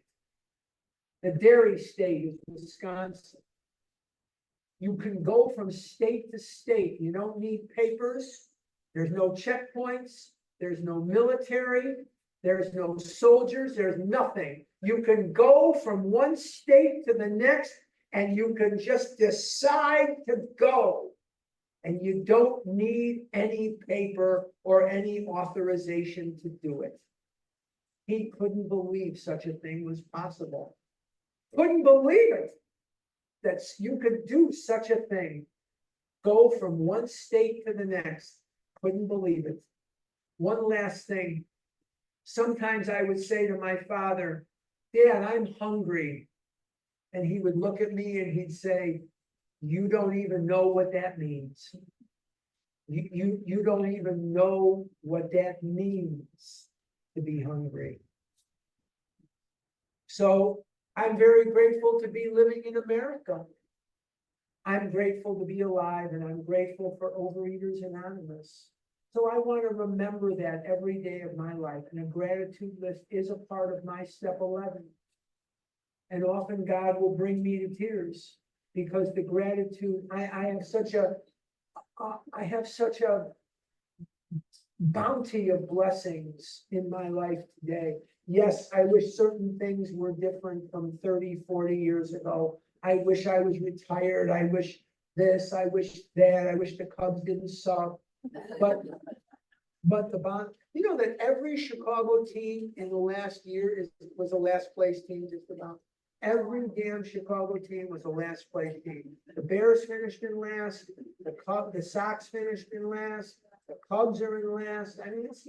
The dairy state is Wisconsin. You can go from state to state. You don't need papers. There's no checkpoints. There's no military. There's no soldiers. There's nothing. You can go from one state to the next, and you can just decide to go. And you don't need any paper or any authorization to do it. He couldn't believe such a thing was possible. Couldn't believe it. That you could do such a thing. Go from one state to the next. Couldn't believe it. One last thing. Sometimes I would say to my father, Dad, I'm hungry. And he would look at me and he'd say, you don't even know what that means. You don't even know what that means to be hungry. So I'm very grateful to be living in America. I'm grateful to be alive, and I'm grateful for Overeaters Anonymous. So I want to remember that every day of my life, and a gratitude list is a part of my step 11. And often God will bring me to tears because the gratitude, I have such a bounty of blessings in my life today. Yes, I wish certain things were different from 30, 40 years ago. I wish I was retired. I wish this, I wish that. I wish the Cubs didn't suck. But the bond, you know that every Chicago team in the last year was a last place team, just about. Every damn Chicago team was a last place team. The Bears finished in last, the Sox finished in last, the Cubs are in last. I mean, it's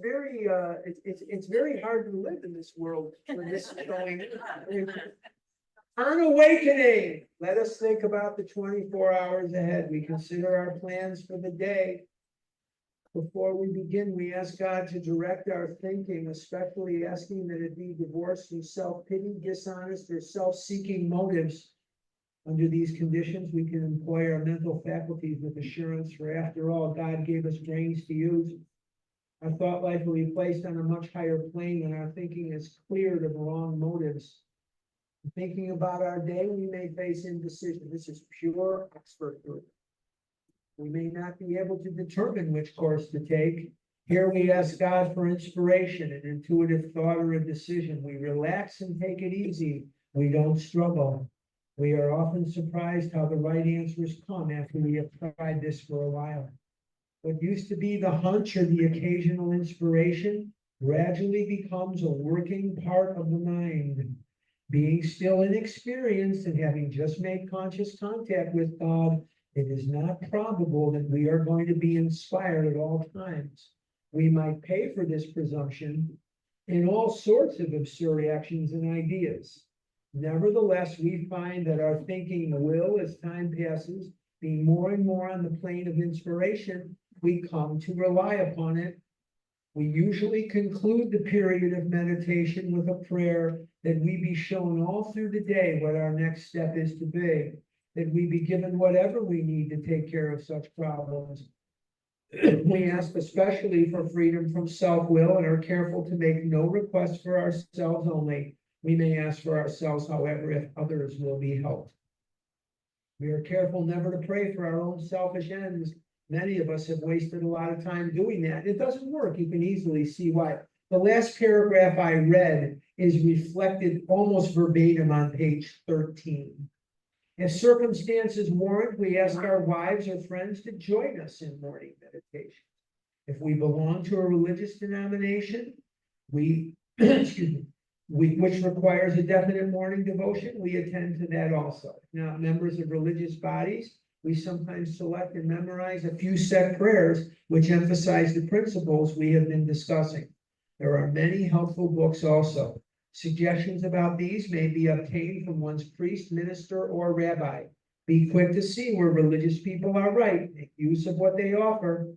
very hard to live in this world when this is going. On awakening, let us think about the 24 hours ahead. We consider our plans for the day. Before we begin, we ask God to direct our thinking, especially asking that it be divorced from self-pity, dishonest, or self-seeking motives. Under these conditions, we can employ our mental faculties with assurance, for after all, God gave us brains to use. Our thought life will be placed on a much higher plane when our thinking is cleared of wrong motives. Thinking about our day, we may face indecision. This is pure expert group. We may not be able to determine which course to take. Here we ask God for inspiration, an intuitive thought, or a decision. We relax and take it easy. We don't struggle. We are often surprised how the right answers come after we have tried this for a while. What used to be the hunch or the occasional inspiration gradually becomes a working part of the mind. Being still inexperienced and having just made conscious contact with God, it is not probable that we are going to be inspired at all times. We might pay for this presumption in all sorts of absurd actions and ideas. Nevertheless, we find that our thinking will, as time passes, be more and more on the plane of inspiration. We come to rely upon it. We usually conclude the period of meditation with a prayer that we be shown all through the day what our next step is to be, that we be given whatever we need to take care of such problems. We ask especially for freedom from self-will and are careful to make no requests for ourselves only. We may ask for ourselves, however, if others will be helped. We are careful never to pray for our own selfish ends. Many of us have wasted a lot of time doing that. It doesn't work. You can easily see why. The last paragraph I read is reflected almost verbatim on page 13. If circumstances warrant, we ask our wives or friends to join us in morning meditation. If we belong to a religious denomination, which requires a definite morning devotion, we attend to that also. Now, members of religious bodies, we sometimes select and memorize a few set prayers which emphasize the principles we have been discussing. There are many helpful books also. Suggestions about these may be obtained from one's priest, minister, or rabbi. Be quick to see where religious people are right, make use of what they offer.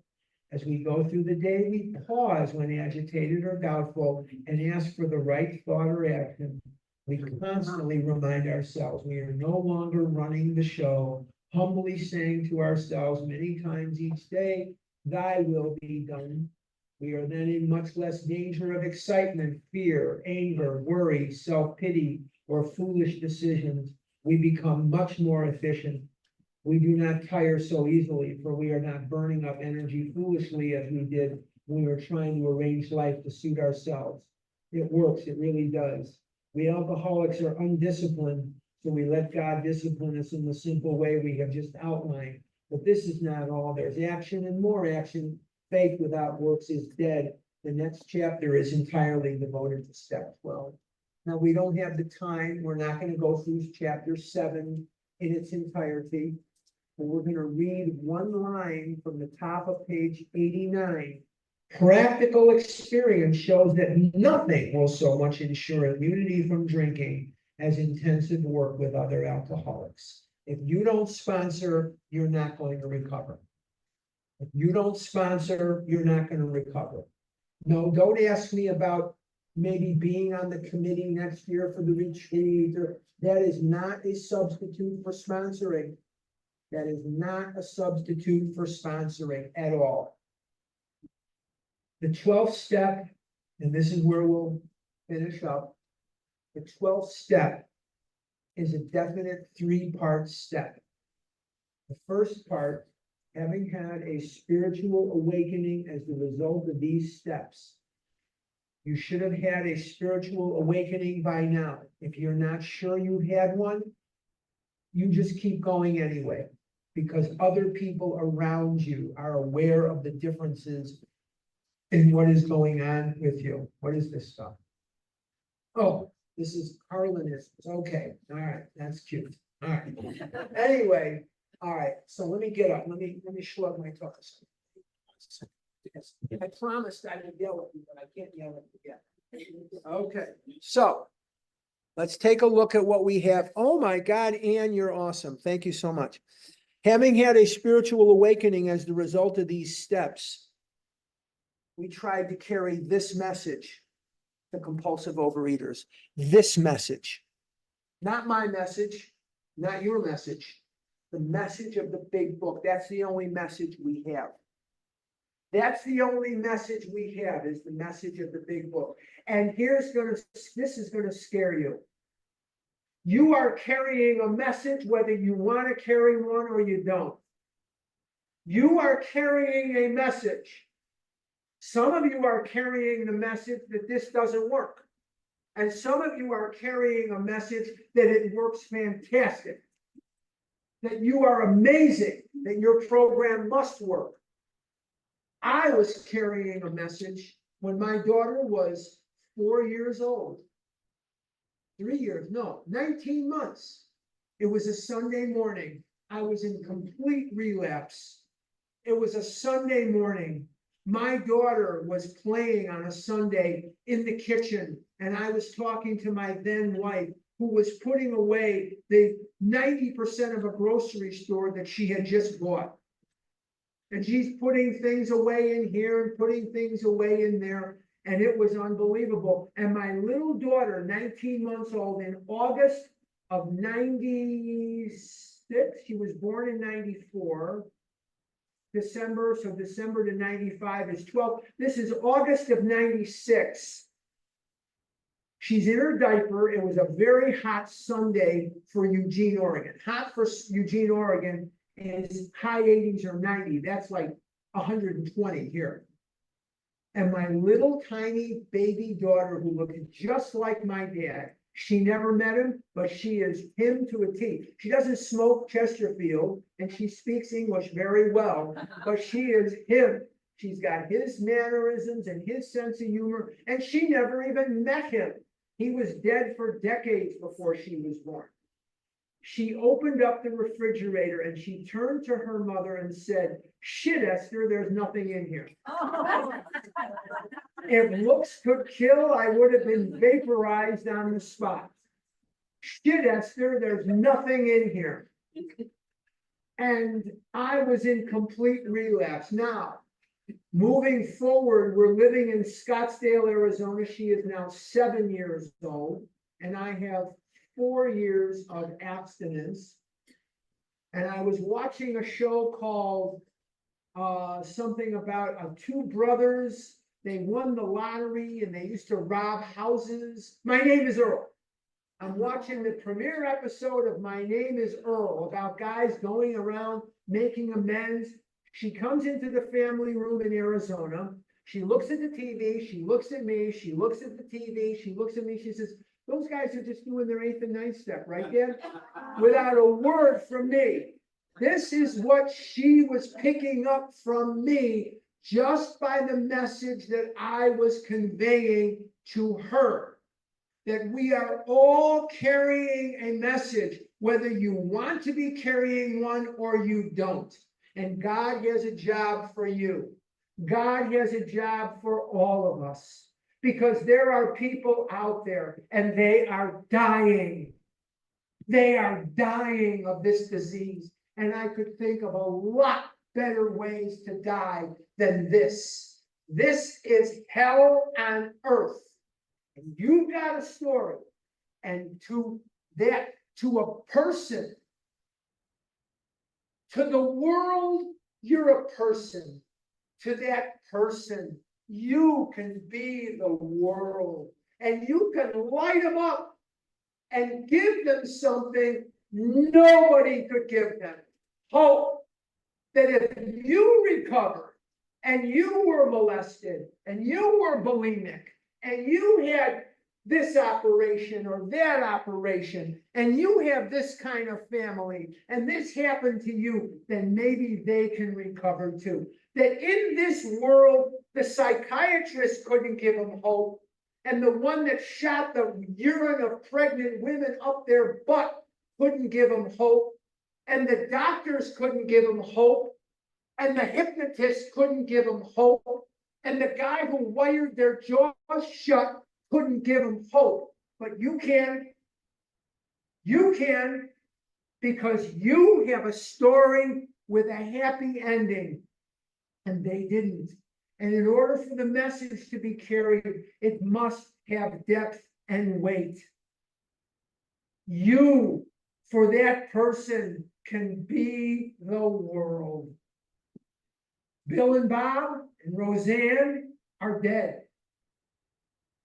As we go through the day, we pause when agitated or doubtful and ask for the right thought or action. We constantly remind ourselves we are no longer running the show, humbly saying to ourselves many times each day, thy will be done. We are then in much less danger of excitement, fear, anger, worry, self-pity, or foolish decisions. We become much more efficient. We do not tire so easily, for we are not burning up energy foolishly as we did when we were trying to arrange life to suit ourselves. It works, it really does. We alcoholics are undisciplined, so we let God discipline us in the simple way we have just outlined. But this is not all. There's action and more action. Faith without works is dead. The next chapter is entirely devoted to step 12. Now, we don't have the time. We're not going to go through chapter 7 in its entirety. But we're going to read one line from the top of page 89. Practical experience shows that nothing will so much ensure immunity from drinking as intensive work with other alcoholics. If you don't sponsor, you're not going to recover. If you don't sponsor, you're not going to recover. No, don't ask me about maybe being on the committee next year for the retreat. That is not a substitute for sponsoring. That is not a substitute for sponsoring at all. The 12th step, and this is where we'll finish up. The 12th step is a definite 3-part step. The first part, having had a spiritual awakening as the result of these steps. You should have had a spiritual awakening by now. If you're not sure you've had one, you just keep going anyway, because other people around you are aware of the differences in what is going on with you. What is this stuff? Oh, this is Carlinisms. Okay, all right, that's cute. All right. Anyway, all right, so let me get up. Let me shrug my toes. I promised I would yell at you, but I can't yell at you yet. Okay, so let's take a look at what we have. Oh my God, Ann, you're awesome. Thank you so much. Having had a spiritual awakening as the result of these steps, we tried to carry this message to compulsive overeaters. This message, not my message, not your message, the message of the big book. That's the only message we have. That's the only message we have, is the message of the big book. And this is gonna scare you. You are carrying a message whether you want to carry one or you don't. You are carrying a message. Some of you are carrying the message that this doesn't work. And some of you are carrying a message that it works fantastic. That you are amazing, that your program must work. I was carrying a message when my daughter was 4 years old. 3 years, no, 19 months. It was a Sunday morning. I was in complete relapse. It was a Sunday morning. My daughter was playing on a Sunday in the kitchen, and I was talking to my then wife, who was putting away the 90% of a grocery store that she had just bought. And she's putting things away in here and putting things away in there. And it was unbelievable. And my little daughter, 19 months old, in August of 96, she was born in 94, December to 95 is 12. This is August of 96. She's in her diaper. It was a very hot Sunday for Eugene, Oregon. Hot for Eugene, Oregon is high 80s or 90. That's like 120 here. And my little tiny baby daughter, who looked just like my dad, she never met him, but she is him to a T. She doesn't smoke Chesterfield, and she speaks English very well, but she is him. She's got his mannerisms and his sense of humor, and she never even met him. He was dead for decades before she was born. She opened up the refrigerator and she turned to her mother and said, "Shit, Esther, there's nothing in here." If looks could kill, I would have been vaporized on the spot. "Shit, Esther, there's nothing in here." And I was in complete relapse. Now, moving forward, we're living in Scottsdale, Arizona. She is now 7 years old, and I have 4 years of abstinence. And I was watching a show called something about two brothers. They won the lottery and they used to rob houses. My Name is Earl. I'm watching the premiere episode of My Name is Earl about guys going around making amends. She comes into the family room in Arizona. She looks at the TV. She looks at me. She looks at the TV. She looks at me. She says, those guys are just doing their 8th and 9th step, right, Dad? Without a word from me. This is what she was picking up from me just by the message that I was conveying to her. That we are all carrying a message, whether you want to be carrying one or you don't. And God has a job for you. God has a job for all of us. Because there are people out there and they are dying. They are dying of this disease. And I could think of a lot better ways to die than this. This is hell on earth. And you've got a story, and to a person, to the world, you're a person. To that person, you can be the world, and you can light them up and give them something nobody could give them. Hope that if you recover and you were molested and you were bulimic, and you had this operation or that operation, and you have this kind of family, and this happened to you, then maybe they can recover too. That in this world, the psychiatrist couldn't give them hope, and the one that shot the urine of pregnant women up their butt couldn't give them hope, and the doctors couldn't give them hope, and the hypnotist couldn't give them hope. And the guy who wired their jaws shut couldn't give them hope. But you can. You can, because you have a story with a happy ending. And they didn't. And in order for the message to be carried, it must have depth and weight. You, for that person, can be the world. Bill and Bob and Roseanne are dead.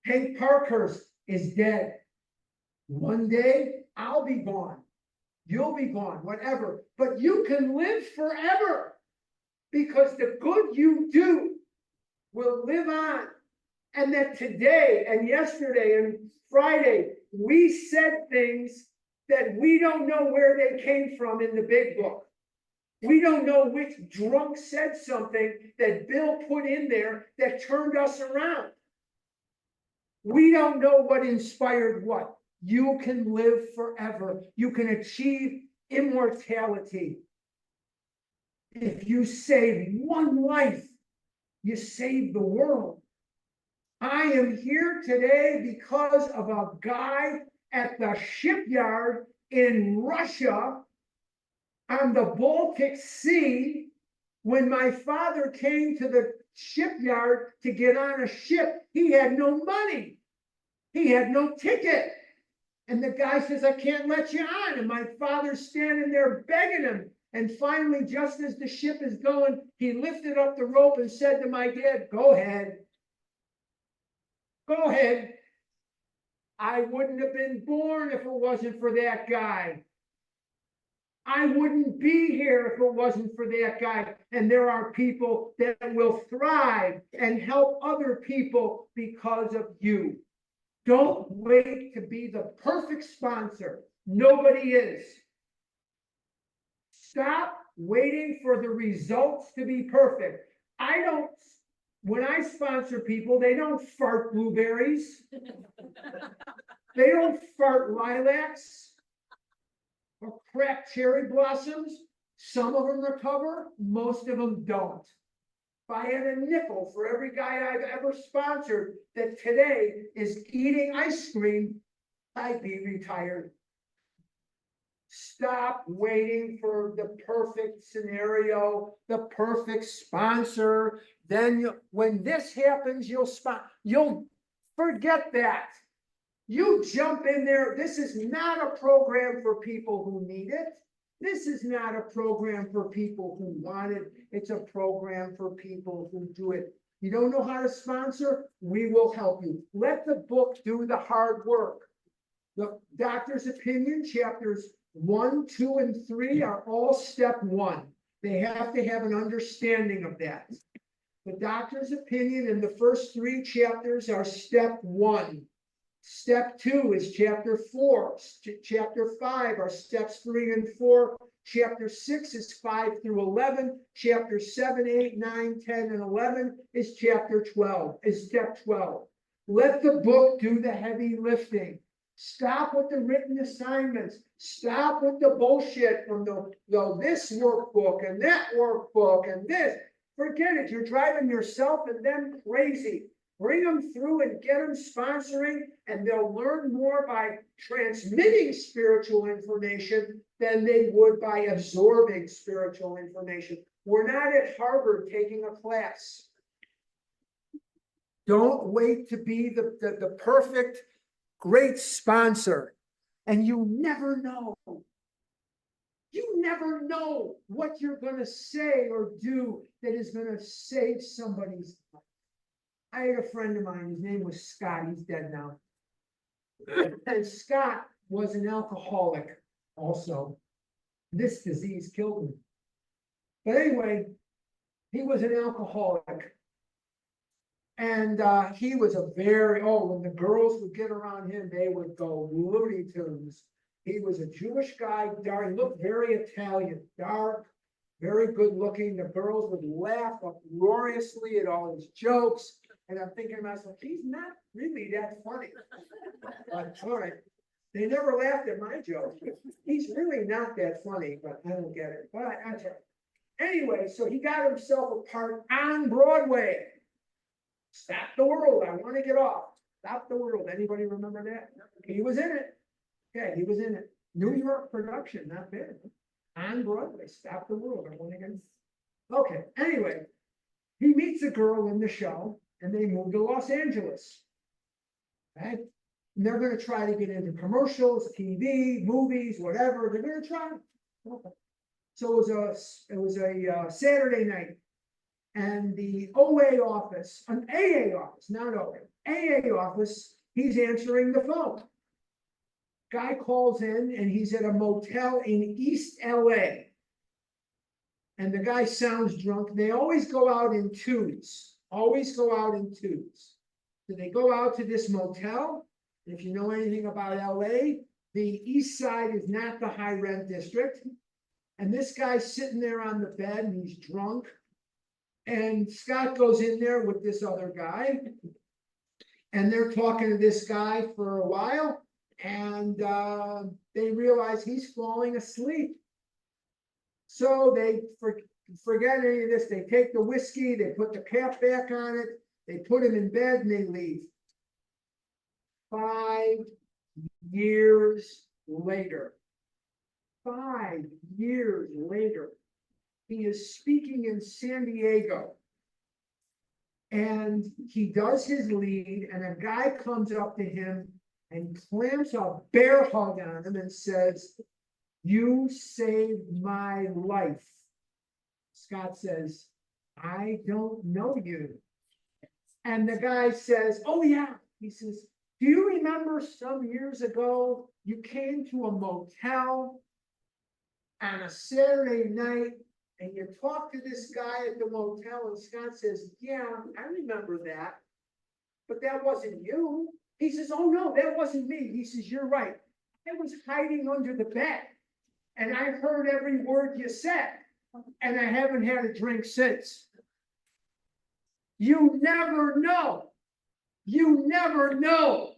Hank Parkhurst is dead. One day I'll be gone. You'll be gone, whatever. But you can live forever because the good you do will live on. And that today and yesterday and Friday, we said things that we don't know where they came from in the big book. We don't know which drunk said something that Bill put in there that turned us around. We don't know what inspired what. You can live forever. You can achieve immortality. If you save one life, you save the world. I am here today because of a guy at the shipyard in Russia on the Baltic Sea. When my father came to the shipyard to get on a ship, he had no money. He had no ticket. And the guy says, I can't let you on. And my father's standing there begging him. And finally, just as the ship is going, he lifted up the rope and said to my dad, go ahead. Go ahead. I wouldn't have been born if it wasn't for that guy. I wouldn't be here if it wasn't for that guy. And there are people that will thrive and help other people because of you. Don't wait to be the perfect sponsor. Nobody is. Stop waiting for the results to be perfect. When I sponsor people, they don't fart blueberries. They don't fart lilacs or crack cherry blossoms. Some of them recover, most of them don't. If I had a nickel for every guy I've ever sponsored that today is eating ice cream, I'd be retired. Stop waiting for the perfect scenario, the perfect sponsor. Then when this happens, you'll forget that. You jump in there. This is not a program for people who need it. This is not a program for people who want it. It's a program for people who do it. You don't know how to sponsor? We will help you. Let the book do the hard work. The doctor's opinion, chapters 1, 2, and 3 are all step 1. They have to have an understanding of that. The doctor's opinion in the first 3 chapters are step 1. Step 2 is chapter 4. Chapter 5 are steps 3 and 4. Chapter 6 is 5 through 11. Chapter 7, 8, 9, 10, and 11 is chapter 12, is step 12. Let the book do the heavy lifting. Stop with the written assignments. Stop with the bullshit from this workbook and that workbook and this. Forget it. You're driving yourself and them crazy. Bring them through and get them sponsoring, and they'll learn more by transmitting spiritual information than they would by absorbing spiritual information. We're not at Harvard taking a class. Don't wait to be the perfect, great sponsor. And you never know. You never know what you're going to say or do that is going to save somebody's life. I had a friend of mine, his name was Scott, he's dead now. And Scott was an alcoholic also. This disease killed him. But anyway, he was an alcoholic. And he was when the girls would get around him, they would go Looney Tunes. He was a Jewish guy, dark, he looked very Italian, dark, very good looking. The girls would laugh uproariously at all his jokes. And I'm thinking to myself, he's not really that funny. But all right, they never laughed at my jokes. He's really not that funny, but I don't get it. But I try. Anyway, so he got himself a part on Broadway. Stop the World. I want to get off. Stop the World. Anybody remember that? He was in it. Yeah, he was in it. New York production, not bad. On Broadway. Stop the World. I want to get. Okay. Anyway, he meets a girl in the show. And they moved to Los Angeles. Right? And they're going to try to get into commercials, TV, movies, whatever. They're going to try. Okay. So it was a Saturday night, and the OA office, an AA office, not OA, AA office. He's answering the phone. Guy calls in, and he's at a motel in East LA. And the guy sounds drunk. They always go out in twos. Always go out in twos. So they go out to this motel. If you know anything about LA, the east side is not the high rent district. And this guy's sitting there on the bed and he's drunk. And Scott goes in there with this other guy. And they're talking to this guy for a while. And they realize he's falling asleep. So they forget any of this. They take the whiskey, they put the cap back on it, they put him in bed, and they leave. 5 years later, 5 years later, he is speaking in San Diego. And he does his lead, and a guy comes up to him and clamps a bear hug on him and says, "You saved my life." Scott says, "I don't know you." And the guy says, "Oh yeah." He says, "Do you remember some years ago, you came to a motel on a Saturday night and you talked to this guy at the motel?" And Scott says, "Yeah, I remember that, but that wasn't you." He says, "Oh no, that wasn't me." He says, "You're right. I was hiding under the bed and I heard every word you said. And I haven't had a drink since." You never know. You never know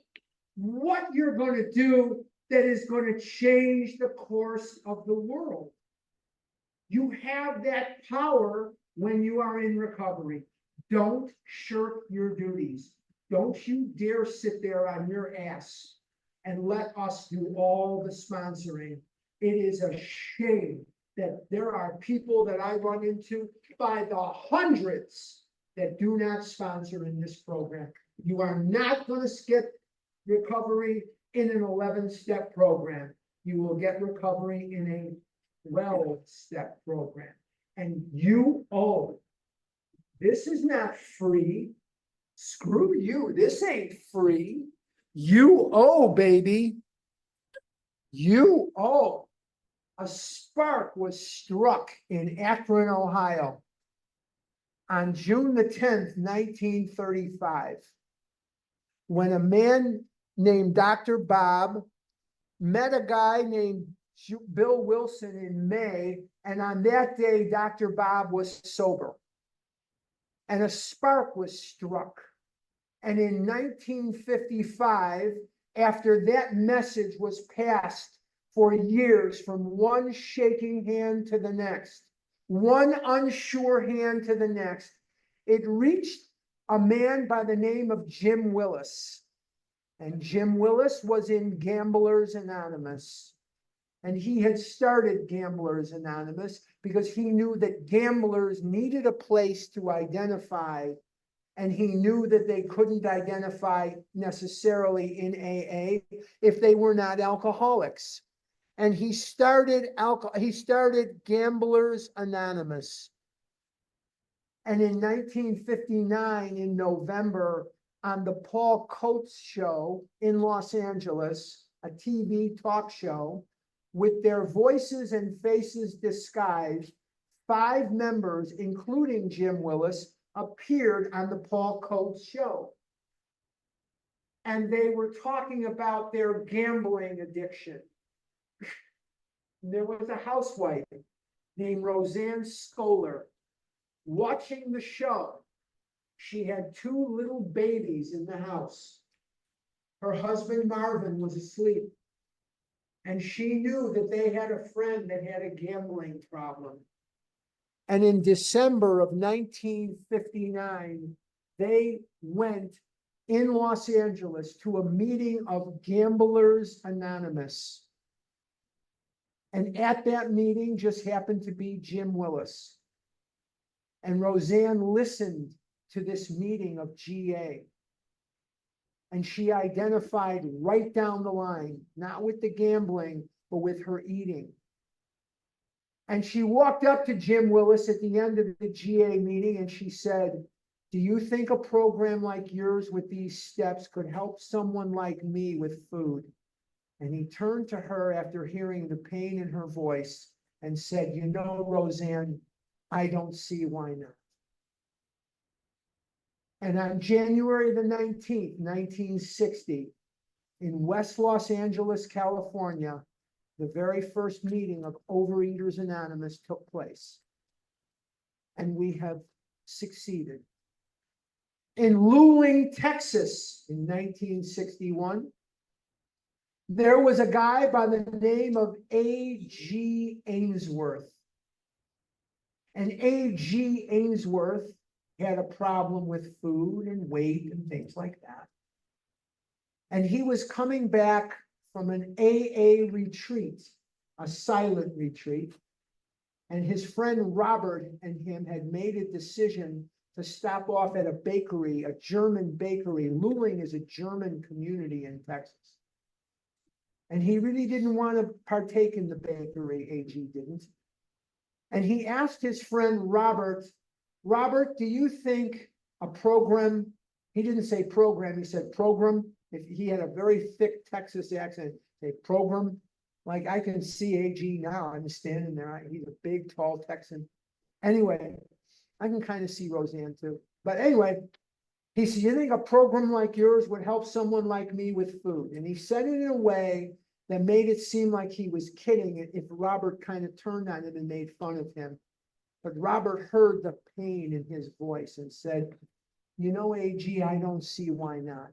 what you're going to do that is going to change the course of the world. You have that power when you are in recovery. Don't shirk your duties. Don't you dare sit there on your ass and let us do all the sponsoring. It is a shame that there are people that I run into by the hundreds that do not sponsor in this program. You are not gonna get recovery in an 11-step program. You will get recovery in a 12-step program. And you owe. This is not free. Screw you, this ain't free. You owe, baby. You owe. A spark was struck in Akron, Ohio on June the 10th, 1935, when a man named Dr. Bob met a guy named Bill Wilson in May, and on that day, Dr. Bob was sober. And a spark was struck. And in 1955, after that message was passed for years from one shaking hand to the next, one unsure hand to the next, it reached a man by the name of Jim Willis. And Jim Willis was in Gamblers Anonymous. And he had started Gamblers Anonymous because he knew that gamblers needed a place to identify, and he knew that they couldn't identify necessarily in AA if they were not alcoholics. And he started Gamblers Anonymous. And in 1959, in November, on the Paul Coates Show in Los Angeles, a TV talk show, with their voices and faces disguised, 5 members, including Jim Willis, appeared on the Paul Coates Show. And they were talking about their gambling addiction. There was a housewife named Roseanne Scholar watching the show. She had 2 little babies in the house. Her husband Marvin was asleep. And she knew that they had a friend that had a gambling problem. And in December of 1959, they went in Los Angeles to a meeting of Gamblers Anonymous. And at that meeting just happened to be Jim Willis. And Roseanne listened to this meeting of GA. And she identified right down the line, not with the gambling, but with her eating. And she walked up to Jim Willis at the end of the GA meeting and she said, "Do you think a program like yours with these steps could help someone like me with food?" And he turned to her after hearing the pain in her voice and said, "You know, Roseanne, I don't see why not." And on January the 19th, 1960, in West Los Angeles, California, the very first meeting of Overeaters Anonymous took place. And we have succeeded. In Luling, Texas, in 1961, there was a guy by the name of A.G. Ainsworth. And A.G. Ainsworth had a problem with food and weight and things like that. And he was coming back from an AA retreat, a silent retreat. And his friend Robert and him had made a decision to stop off at a bakery, a German bakery. Luling is a German community in Texas. And he really didn't want to partake in the bakery, AG didn't. And he asked his friend Robert, "Robert, do you think a program," he didn't say program, he said program. If he had a very thick Texas accent, say program. Like I can see AG now, I'm standing there, he's a big, tall Texan. Anyway, I can kind of see Roseanne too. But anyway, he said, "You think a program like yours would help someone like me with food?" And he said it in a way that made it seem like he was kidding if Robert kind of turned on him and made fun of him. But Robert heard the pain in his voice and said, "You know, AG, I don't see why not."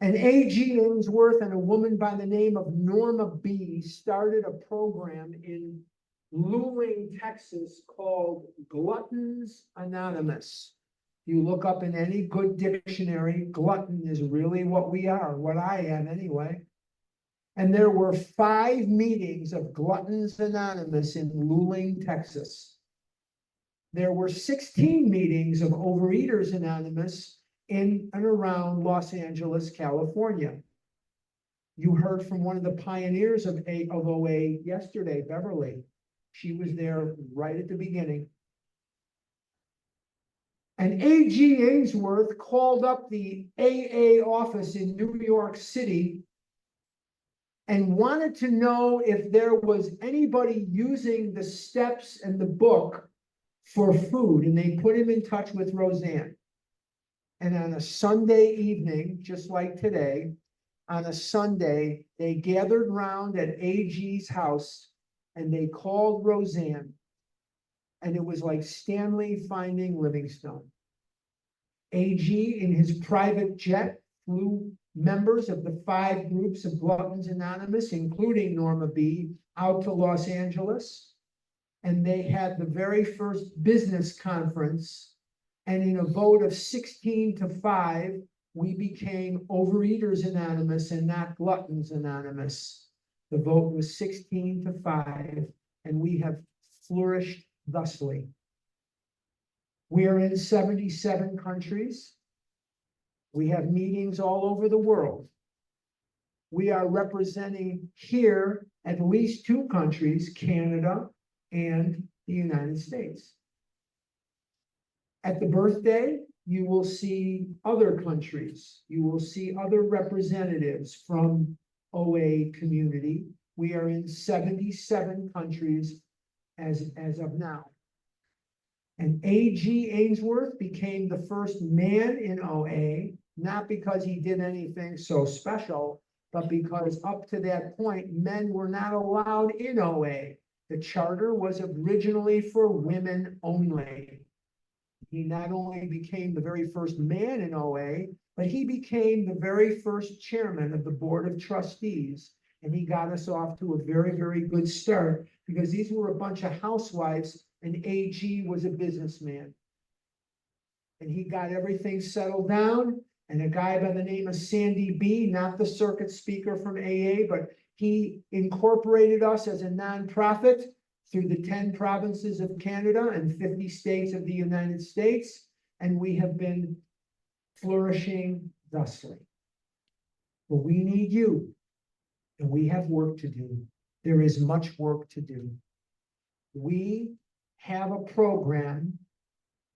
And A.G. Ainsworth and a woman by the name of Norma B. started a program in Luling, Texas called Gluttons Anonymous. You look up in any good dictionary, glutton is really what we are, what I am anyway. And there were 5 meetings of Gluttons Anonymous in Luling, Texas. There were 16 meetings of Overeaters Anonymous in and around Los Angeles, California. You heard from one of the pioneers of OA yesterday, Beverly. She was there right at the beginning. And A.G. Ainsworth called up the AA office in New York City and wanted to know if there was anybody using the steps and the book for food, and they put him in touch with Roseanne. And on a Sunday evening, just like today, on a Sunday, they gathered round at AG's house and they called Roseanne. And it was like Stanley finding Livingstone. AG, in his private jet, flew members of the 5 groups of Gluttons Anonymous, including Norma B., out to Los Angeles. And they had the very first business conference. And in a vote of 16-5, we became Overeaters Anonymous and not Gluttons Anonymous. The vote was 16-5, and we have flourished thusly. We are in 77 countries. We have meetings all over the world. We are representing here at least 2 countries, Canada and the United States. At the birthday, you will see other countries. You will see other representatives from OA community. We are in 77 countries as of now. And A.G. Ainsworth became the first man in OA, not because he did anything so special, but because up to that point, men were not allowed in OA. The charter was originally for women only. He not only became the very first man in OA, but he became the very first chairman of the board of trustees. And he got us off to a very, very good start because these were a bunch of housewives and AG was a businessman. And he got everything settled down. And a guy by the name of Sandy B., not the circuit speaker from AA, but he incorporated us as a nonprofit through the 10 provinces of Canada and 50 states of the United States, and we have been flourishing thusly. But we need you, and we have work to do. There is much work to do. We have a program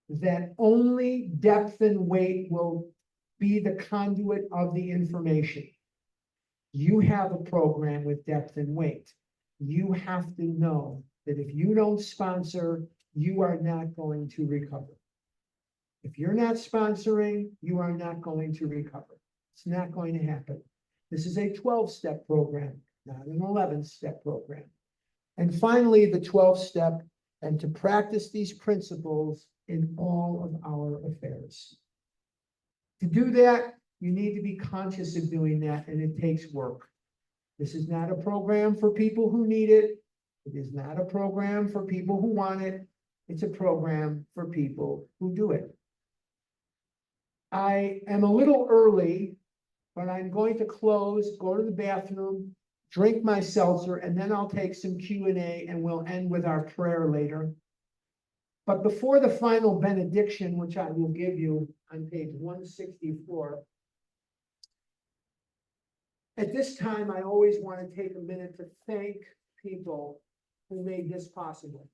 that only depth and weight will be the conduit of the information. You have a program with depth and weight. You have to know that if you don't sponsor, you are not going to recover. If you're not sponsoring, you are not going to recover. It's not going to happen. This is a 12-step program, not an 11-step program. And finally, the 12th step, and to practice these principles in all of our affairs. To do that, you need to be conscious of doing that, and it takes work. This is not a program for people who need it. It is not a program for people who want it. It's a program for people who do it. I am a little early, but I'm going to close, go to the bathroom, drink my seltzer, and then I'll take some Q&A and we'll end with our prayer later. But before the final benediction, which I will give you on page 164, at this time, I always want to take a minute to thank people who made this possible.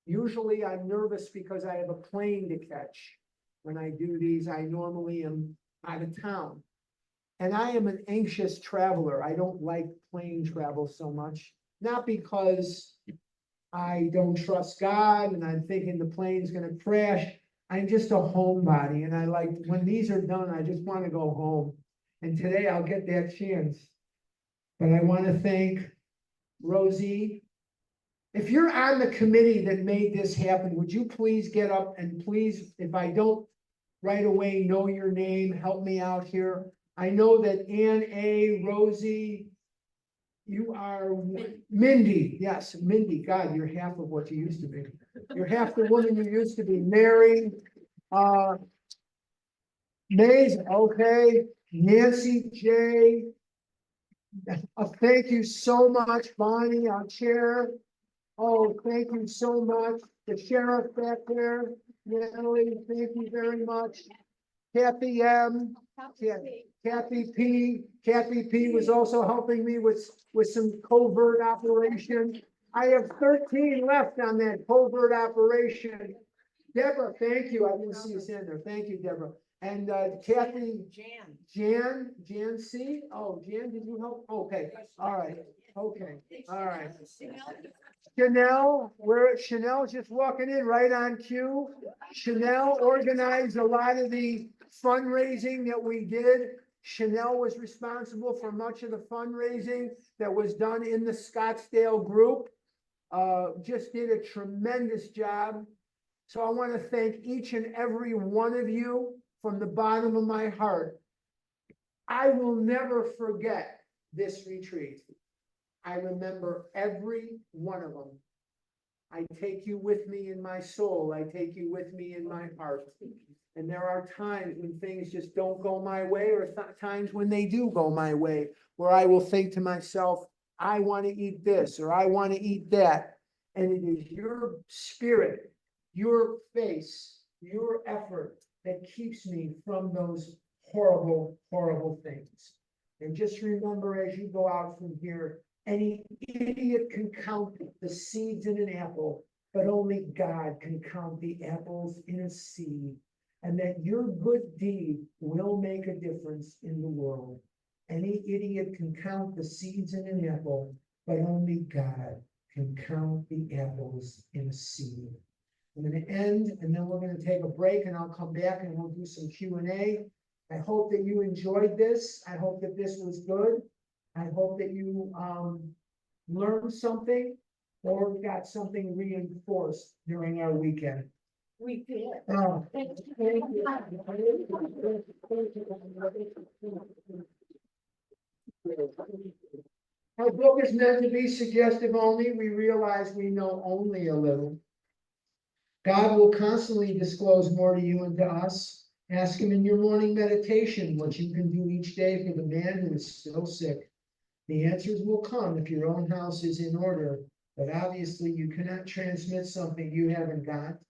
Usually I'm nervous because I have a plane to catch. When I do these, I normally am out of town. And I am an anxious traveler. I don't like plane travel so much, not because I don't trust God and I'm thinking the plane's going to crash. I'm just a homebody. And I like, when these are done, I just want to go home. And today I'll get that chance. But I want to thank Rosie. If you're on the committee that made this happen, would you please get up and please, if I don't right away know your name, help me out here. I know that Ann A., Rosie, you are Mindy. Yes, Mindy. God, you're half of what you used to be. You're half the woman you used to be. Mary, Mays, okay. Nancy J., Thank you so much, Bonnie, our chair. Oh, thank you so much. The sheriff back there, Natalie, thank you very much. Kathy M. Yeah, Kathy P was also helping me with some covert operation. I have 13 left on that covert operation. Deborah, thank you. I didn't see you in there. Thank you, Deborah. And Kathy. Jan C. Oh, Jan, did you help? Okay, all right, okay, all right. Chanel's just walking in right on cue. Chanel organized a lot of the fundraising that we did. Chanel was responsible for much of the fundraising that was done in the Scottsdale group. Just did a tremendous job. So I want to thank each and every one of you from the bottom of my heart. I will never forget this retreat. I remember every one of them. I take you with me in my soul. I take you with me in my heart. And there are times when things just don't go my way, or times when they do go my way, where I will think to myself, I want to eat this, or I want to eat that. And it is your spirit, your face, your effort that keeps me from those horrible, horrible things. And just remember, as you go out from here, any idiot can count the seeds in an apple, but only God can count the apples in a seed. And that your good deed will make a difference in the world. Any idiot can count the seeds in an apple, but only God can count the apples in a seed. I'm going to end, and then we're going to take a break, and I'll come back and we'll do some Q&A. I hope that you enjoyed this. I hope that this was good. I hope that you learned something or got something reinforced during our weekend. We did. Thank you. Our book is meant to be suggestive only. We realize we know only a little. God will constantly disclose more to you and to us. Ask him in your morning meditation what you can do each day for the man who is still sick. The answers will come if your own house is in order, but obviously you cannot transmit something you haven't got.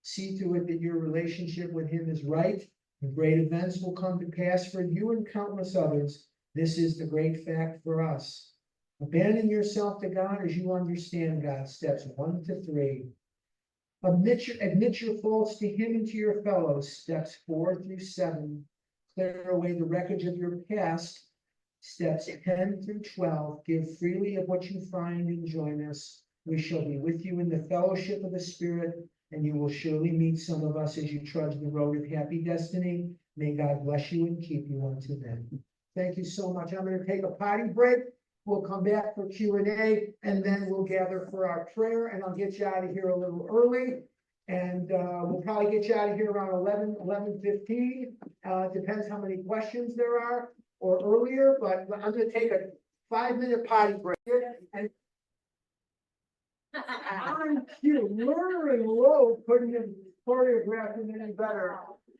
See to it that your relationship with him is right, and great events will come to pass for you and countless others. This is the great fact for us. Abandon yourself to God as you understand God, steps 1 to 3. Admit your faults to him and to your fellows, steps 4 through 7. Clear away the wreckage of your past, steps 10 through 12. Give freely of what you find and join us. We shall be with you in the fellowship of the Spirit, and you will surely meet some of us as you trudge the road of happy destiny. May God bless you and keep you unto then. Thank you so much. I'm going to take a potty break. We'll come back for Q&A, and then we'll gather for our prayer, and I'll get you out of here a little early. And we'll probably get you out of here around 11:15. Depends how many questions there are, or earlier, but I'm going to take a 5-minute potty break. And on cue, Lerner and Lowe couldn't have choreographed it any better.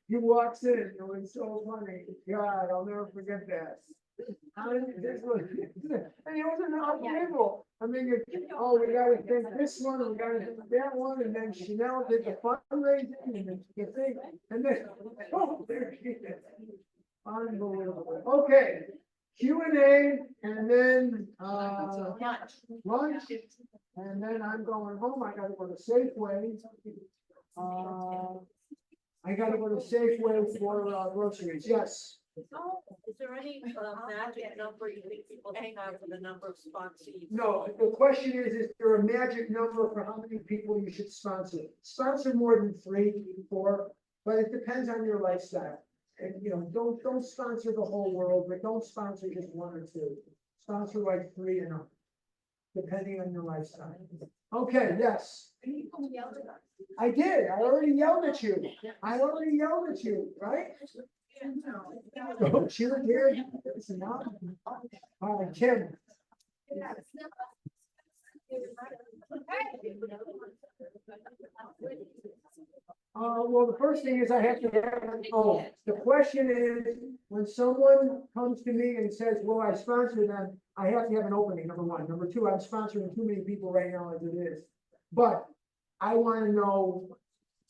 He walks in, it was so funny. God, I'll never forget that. This was, and it was unbelievable. I mean, oh, we gotta think this one, and we gotta think that one, and then Chanel did the fundraising, and the thing, and then, oh, there she is. Unbelievable. Okay, Q&A, and then, lunch, and then I'm going home. I gotta go to Safeway. I gotta go to Safeway for groceries. Yes. Is there any magic number you think people hang out for the number of sponsees? No, the question is there a magic number for how many people you should sponsor? Sponsor more than 3, 4, but it depends on your lifestyle. And don't sponsor the whole world, but don't sponsor just 1 or 2. Sponsor like 3 and up, depending on your lifestyle. Okay, yes. I did. I already yelled at you. Right? Oh, she was here. All right, Kim. Well, the first thing is I have to have, oh, the question is, when someone comes to me and says, well, I sponsor them, I have to have an opening, number one. Number two, I'm sponsoring too many people right now as it is. But I want to know,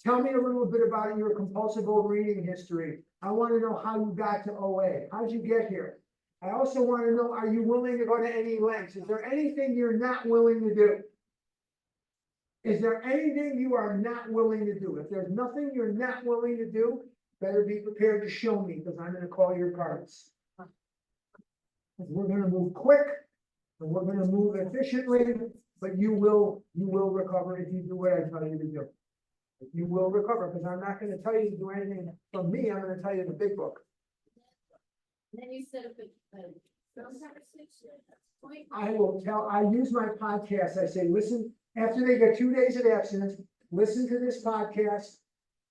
tell me a little bit about your compulsive overeating history. I want to know how you got to OA. How'd you get here? I also want to know, are you willing to go to any lengths? Is there anything you're not willing to do? Is there anything you are not willing to do? If there's nothing you're not willing to do, better be prepared to show me, because I'm gonna call your cards. We're gonna move quick, and we're gonna move efficiently, but you will recover if you do what I tell you to do. You will recover, because I'm not gonna tell you to do anything from me, I'm gonna tell you the big book. Then you said I use my podcast, I say, listen, after they get 2 days of abstinence, listen to this podcast.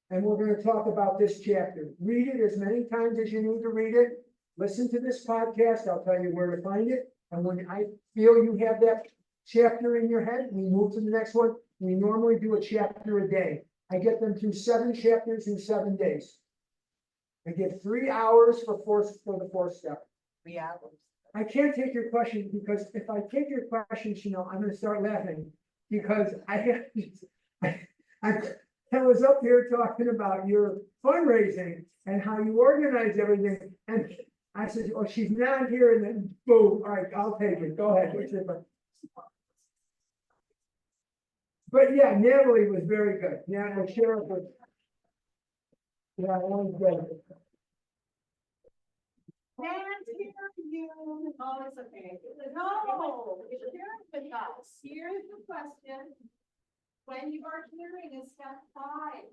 And we're gonna talk about this chapter. Read it as many times as you need to read it. Listen to this podcast, I'll tell you where to find it. And when I feel you have that chapter in your head, we move to the next one. We normally do a chapter a day. I get them through 7 chapters in 7 days. I get 3 hours for the fourth step. 3 hours. I can't take your question, because if I take your question, I'm gonna start laughing. Because I was up here talking about your fundraising and how you organize everything. And I said, oh, she's not here. And then boom, all right, I'll take it. Go ahead. What's your question? But yeah, Natalie was very good. Yeah, the sheriff was. Yeah, I was good. Can't hear you. Oh, it's okay. No, it's sharing with us. Here's the question. When you are hearing a step 5,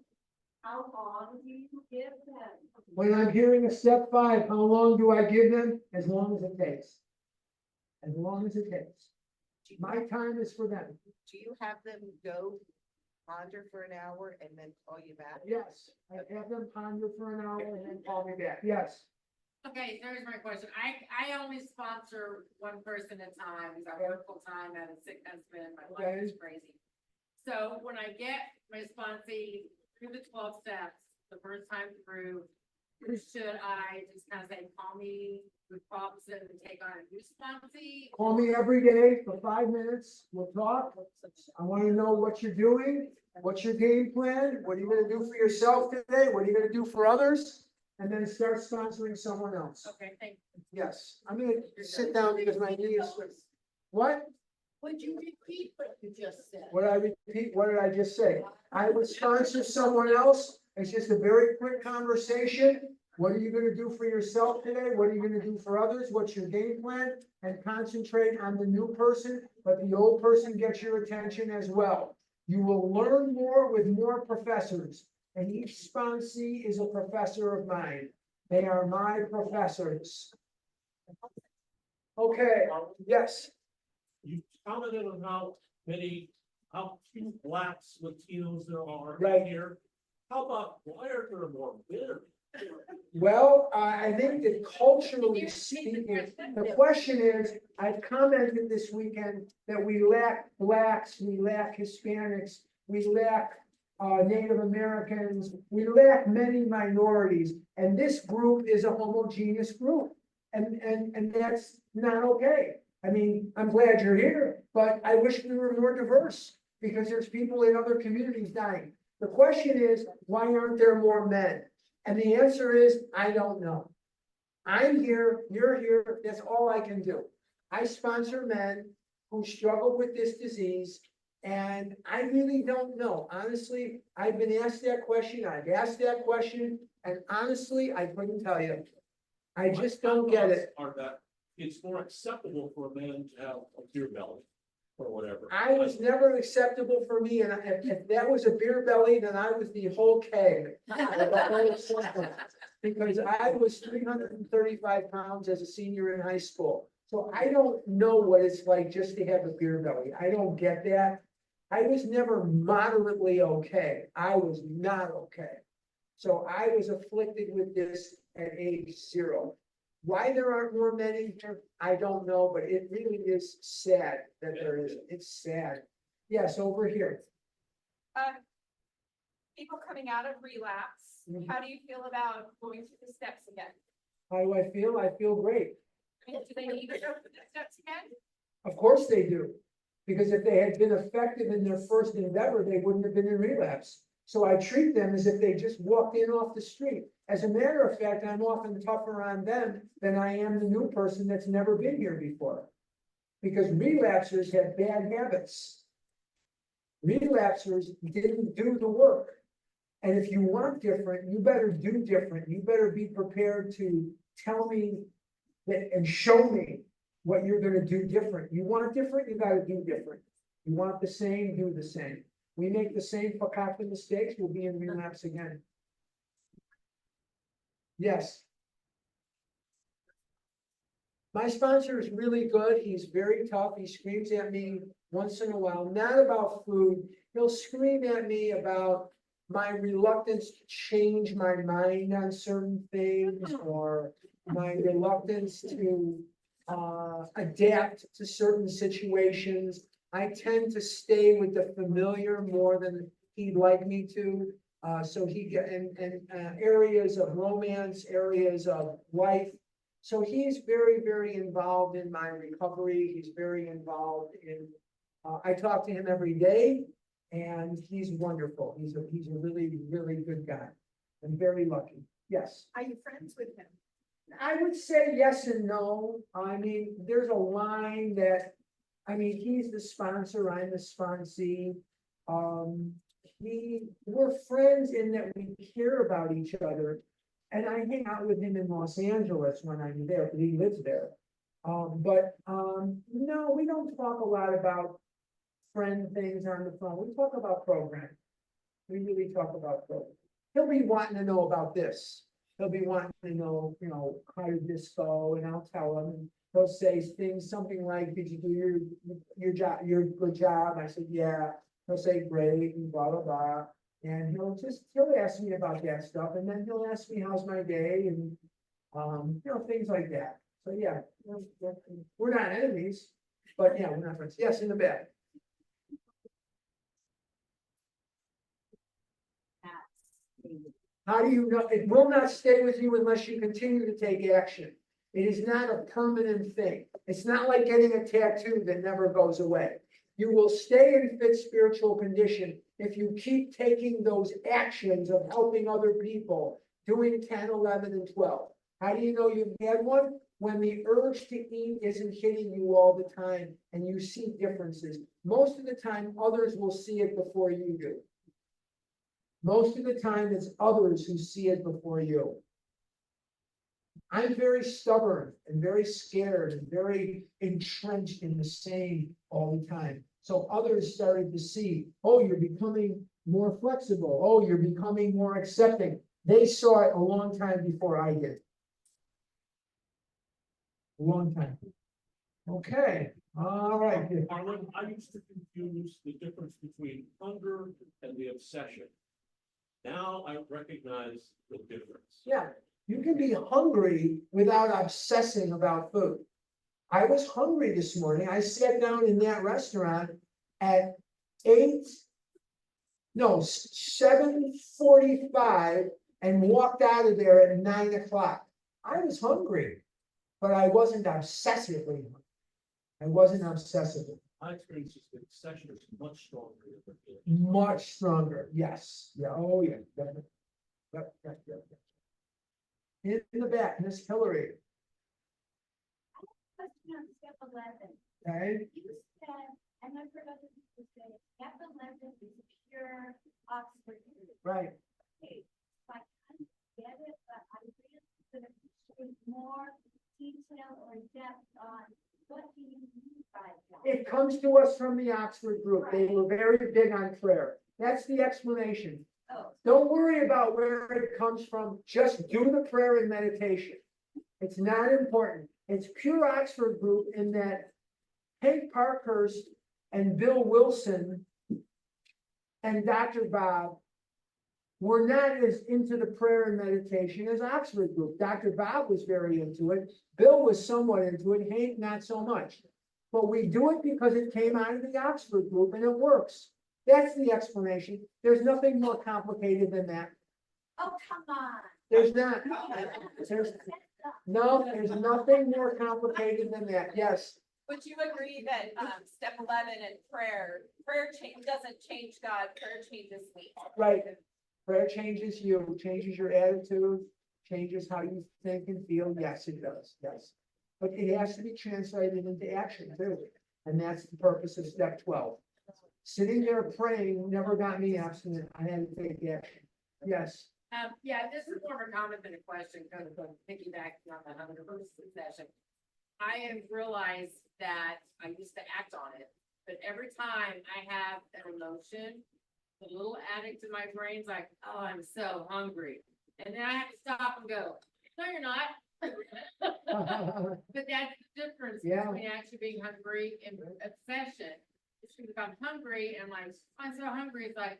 how long do you give them? When I'm hearing a step 5, how long do I give them? As long as it takes. As long as it takes. My time is for them. Do you have them go ponder for an hour and then call you back? Yes, I have them ponder for an hour and then call me back. Yes. Okay, there's my question. I only sponsor one person at a time, because I work full time, I have a sick husband, my life is crazy. So when I get my sponsee through the 12 steps, the first time through, should I just kind of say, call me with problems and take on a new sponsee? Call me every day for 5 minutes. We'll talk. I want to know what you're doing. What's your game plan? What are you going to do for yourself today? What are you going to do for others? And then start sponsoring someone else. Okay, thank you. Yes, I'm going to sit down because my knees. What? Would you repeat what you just said? What I repeat? What did I just say? I would sponsor someone else. It's just a very quick conversation. What are you going to do for yourself today? What are you going to do for others? What's your game plan? And concentrate on the new person, but the old person gets your attention as well. You will learn more with more professors, and each sponsee is a professor of mine. They are my professors. Okay, yes. You commented on how few blacks Latinos there are Right. here. How about why are there more bitter? Well, I think that culturally speaking, the question is, I've commented this weekend that we lack blacks, we lack Hispanics, we lack Native Americans, we lack many minorities, and this group is a homogeneous group. And that's not okay. I mean, I'm glad you're here, but I wish we were more diverse, because there's people in other communities dying. The question is, why aren't there more men? And the answer is, I don't know. I'm here, you're here, that's all I can do. I sponsor men who struggle with this disease, and I really don't know. Honestly, I've been asked that question, I've asked that question, and honestly, I couldn't tell you. I just don't get it. Are that it's more acceptable for a man to have a beer belly or whatever. I was never acceptable for me, and if that was a beer belly, then I was the whole keg. Because I was 335 pounds as a senior in high school. So I don't know what it's like just to have a beer belly. I don't get that. I was never moderately okay. I was not okay. So I was afflicted with this at age 0. Why there aren't more men in here, I don't know, but it really is sad that there isn't. It's sad. Yes, over here. People coming out of relapse, Mhm. how do you feel about going through the steps again? How do I feel? I feel great. I mean, do they need to go through the steps again? Of course they do. Because if they had been effective in their first endeavor, they wouldn't have been in relapse. So I treat them as if they just walked in off the street. As a matter of fact, I'm often tougher on them than I am the new person that's never been here before. Because relapsers have bad habits. Relapsers didn't do the work. And if you want different, you better do different. You better be prepared to tell me that and show me what you're gonna do different. You want different, you gotta do different. You want the same, do the same. We make the same fakakta mistakes, we'll be in relapse again. Yes. My sponsor is really good. He's very tough. He screams at me once in a while, not about food. He'll scream at me about my reluctance to change my mind on certain things or my reluctance to adapt to certain situations. I tend to stay with the familiar more than he'd like me to. So he get in areas of romance, areas of life. So he's very, very involved in my recovery. He's very involved in, I talk to him every day and he's wonderful. He's a really, really good guy. I'm very lucky. Yes. Are you friends with him? I would say yes and no. I mean, there's a line that, I mean, he's the sponsor, I'm the sponsee. We're friends in that we care about each other. And I hang out with him in Los Angeles when I'm there, because he lives there. No, we don't talk a lot about friend things on the phone. We talk about programming. We really talk about programming. He'll be wanting to know about this. He'll be wanting to know, how did this go? And I'll tell him. And he'll say things, something like, did you do your job, your good job? I said, yeah. He'll say, great, and blah, blah, blah. And he'll ask me about that stuff, and then he'll ask me, how's my day? And, things like that. So, yeah, we're not enemies, but yeah, we're not friends. Yes, in the back. How do you know? It will not stay with you unless you continue to take action. It is not a permanent thing. It's not like getting a tattoo that never goes away. You will stay in fit spiritual condition if you keep taking those actions of helping other people, doing 10, 11, and 12. How do you know you've had one? When the urge to eat isn't hitting you all the time and you see differences. Most of the time, others will see it before you do. Most of the time, it's others who see it before you. I'm very stubborn and very scared and very entrenched in the same all the time. So others started to see, oh, you're becoming more flexible. Oh, you're becoming more accepting. They saw it a long time before I did. A long time. Okay, all right. Arlen, I used to confuse the difference between hunger and the obsession. Now I recognize the difference. Yeah, you can be hungry without obsessing about food. I was hungry this morning. I sat down in that restaurant at 7:45 and walked out of there at 9 o'clock. I was hungry, but I wasn't obsessively hungry. I wasn't obsessively. My experience is that obsession is much stronger than feeling. Much stronger, yes. Yeah, oh, yeah, definitely. Yep. In the back, Miss Hillary. Question on step 11. Okay, You said, and I've heard other people say, step 11 is a pure Oxford group. right. Okay, so I kind of get it, but I really could appreciate more detail or depth on what do you mean by that? It comes to us from the Oxford group. They were very big on prayer. That's the explanation. Oh, Don't worry about where it comes from. Just do the prayer and meditation. It's not important. It's pure Oxford group in that Hank Parkhurst and Bill Wilson and Dr. Bob were not as into the prayer and meditation as Oxford group. Dr. Bob was very into it. Bill was somewhat into it. Hank, not so much. but we do it because it came out of the Oxford group and it works. That's the explanation. There's nothing more complicated than that. Oh, come on. There's not. There's, no, there's nothing more complicated than that. Yes, Would you agree that, step 11 in prayer doesn't change God, prayer changes me? right. Prayer changes you, changes your attitude, changes how you think and feel. Yes, it does. Yes. But it has to be translated into action too. And that's the purpose of step 12. Sitting there praying never got me abstinent. I had to take action. Yes. Yeah, this is more of a comment than a question, kind of piggybacking on the hunger session. I have realized that I used to act on it, but every time I have an emotion, the little addict in my brain's like, oh, I'm so hungry. And then I have to stop and go, no, you're not. But that's the difference Yeah. between actually being hungry and obsession. It's because if I'm hungry and like, I'm so hungry, it's like,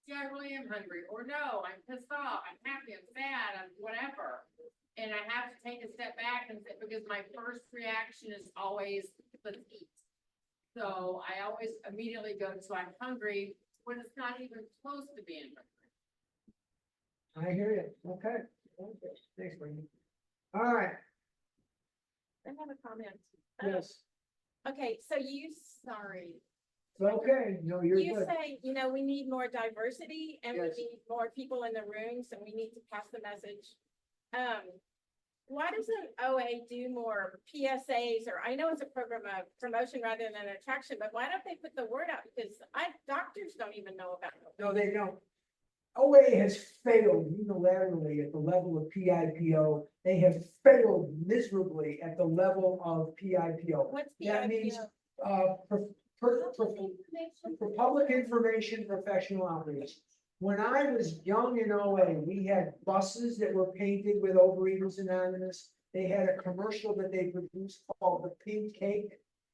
yeah, I really am hungry, or no, I'm pissed off, I'm happy, I'm sad, I'm whatever. And I have to take a step back and say, because my first reaction is always, let's eat. So I always immediately go to I'm hungry when it's not even close to being hungry. I hear you. Okay. Okay. Thanks, Brandon. All right. I have a comment. Yes. Okay, so sorry. Okay. No, you're You good. say, we need more diversity and we Yes. need more people in the rooms and we need to pass the message. Why doesn't OA do more PSAs, or I know it's a program of promotion rather than attraction, but why don't they put the word out? Because doctors don't even know about it. No, they don't. OA has failed unilaterally at the level of PIPO. They have failed miserably at the level of PIPO. What's That means, PIPO? For public information, professional outreach. When I was young in OA, we had buses that were painted with Overeaters Anonymous. They had a commercial that they produced called The Pink Cake.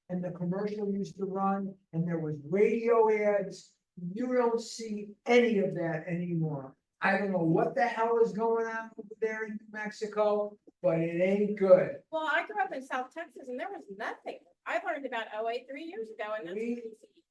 And the commercial used to run, and there was radio ads. You don't see any of that anymore. I don't know what the hell is going on over there in New Mexico, but it ain't good. Well, I grew up in South Texas and there was nothing. I learned about OA 3 years ago and that's We-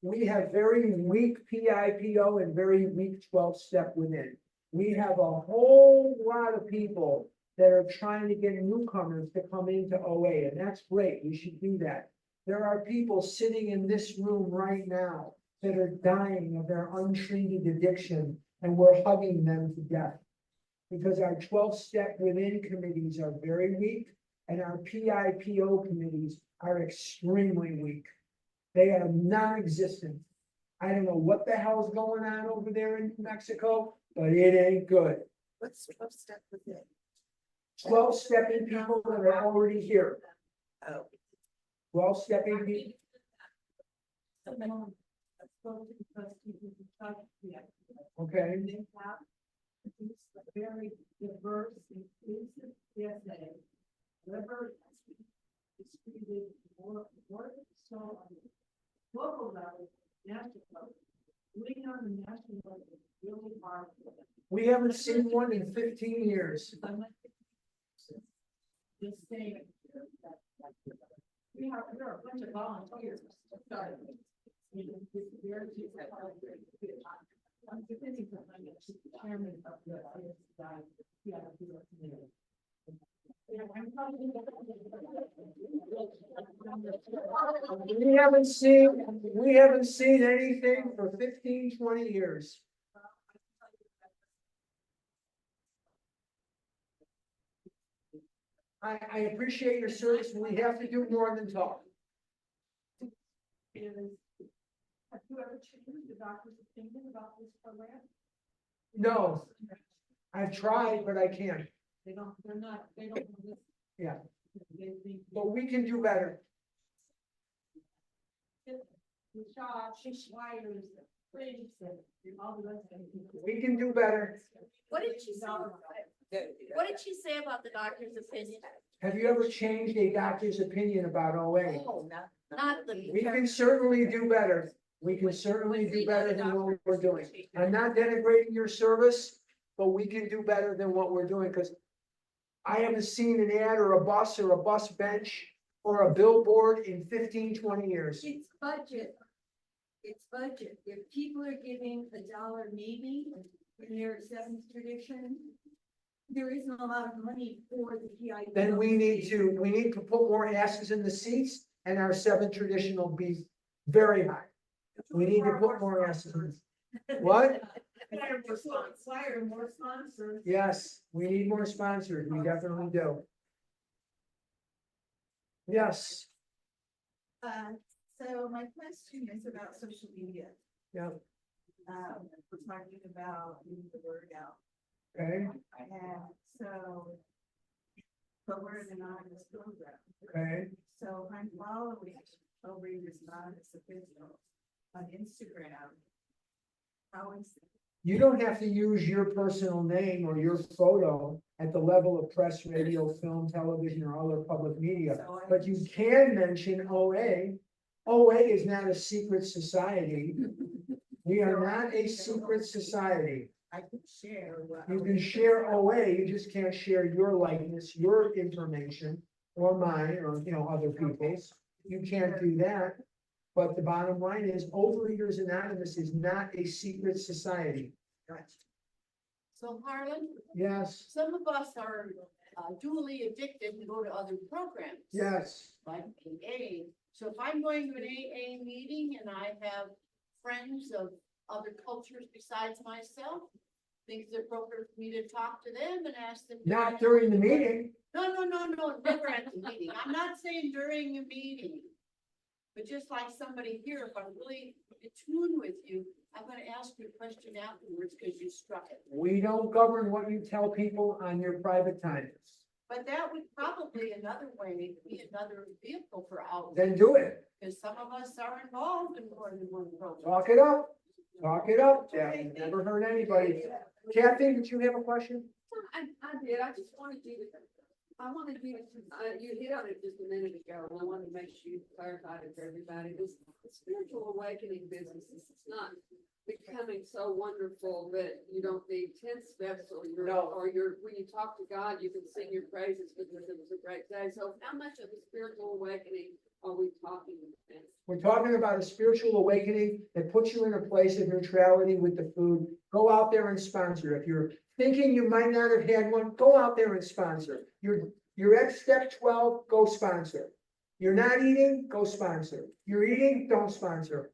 We have very weak PIPO and very weak 12-step within. We have a whole lot of people that are trying to get newcomers to come into OA, and that's great. We should do that. There are people sitting in this room right now that are dying of their untreated addiction, and we're hugging them to death. Because our 12-step within committees are very weak, and our PIPO committees are extremely weak. They are non-existent. I don't know what the hell is going on over there in New Mexico, but it ain't good. What's 12-step with it? 12-stepping people that are already here. Oh. 12-stepping people. Okay, They have produced a very diverse, inclusive PSA. However, it's treated more so on the local level, national level. Doing on the national level is really hard for them. we haven't seen one in 15 years. Just saying. We are a bunch of volunteers. Sorry. I'm beginning to find it, she's the chairman of the ISDI. We haven't seen anything for 15, 20 years. I appreciate your service. We have to do more than talk. Have you ever changed the doctor's opinion about this program? No, I've tried, but I can't. They don't listen. Yeah. They think. But we can do better. The shots, wires, frames, and all the rest of it. We can do better. What did she say? What did she say about the doctor's opinion? Have you ever changed a doctor's opinion about OA? Oh, not the. We can certainly do better. We can certainly do better than what we're doing. I'm not denigrating your service, but we can do better than what we're doing, because I haven't seen an ad or a bus bench or a billboard in 15, 20 years. It's budget. It's budget. If people are giving $1 maybe in their seventh tradition, there isn't a lot of money for the GI. Then we need to put more asses in the seats and our 7th tradition will be very high. We need to put more asses in. What? Fire more sponsors. Yes, we need more sponsors. We definitely do. Yes, So my question is about social media. yeah, We're talking about getting the word out. okay, And so, but we're an anonymous program. okay. So I'm following Overeaters Anonymous official on Instagram. How is it? You don't have to use your personal name or your photo at the level of press, radio, film, television, or other public media. So I- But you can mention OA. OA is not a secret society. We are not a secret society. I can share what. You can share OA, you just can't share your likeness, your information, or mine, or, other people's. You can't do that. But the bottom line is, Overeaters Anonymous is not a secret society. So Harlan, Yes, some of us are dually addicted and go to other programs. yes, Like AA. So if I'm going to an AA meeting and I have friends of other cultures besides myself, think it's appropriate for me to talk to them and ask them. not during the meeting. No, never at the meeting. I'm not saying during a meeting. But just like somebody here, if I'm really in tune with you, I'm gonna ask you a question afterwards because you struck it. We don't govern what you tell people on your private time. But that would probably another way, be another vehicle for outreach, Then do it. because some of us are involved in more than one program. Talk it up. Talk it up, Jack. Never hurt anybody. Kathy, did you have a question? I did, I just wanted you to, you hit on it just a minute ago, and I wanted to make sure you clarified it for everybody, this spiritual awakening business, it's not becoming so wonderful that you don't need 10 steps or No. when you talk to God, you can sing your praises because it was a great day, so how much of a spiritual awakening are we talking about? We're talking about a spiritual awakening that puts you in a place of neutrality with the food. Go out there and sponsor. If you're thinking you might not have had one, go out there and sponsor. You're at step 12, go sponsor. You're not eating, go sponsor. You're eating, don't sponsor.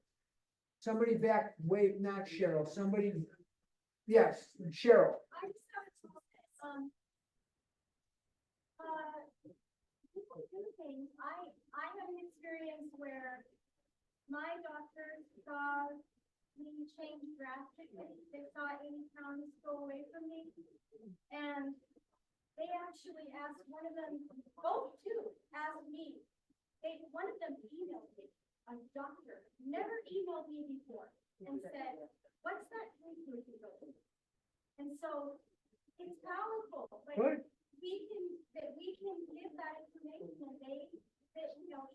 Somebody back, wait, not Cheryl, somebody, yes, Cheryl. I just have a comment. People do things. I had an experience where my doctor saw me change drastically. They saw 80 pounds go away from me. And they actually asked one of them, both two, asked me. One of them emailed me, a doctor, never emailed me before, and said, what's that drink you go? And so it's powerful, like Good. we can give that information and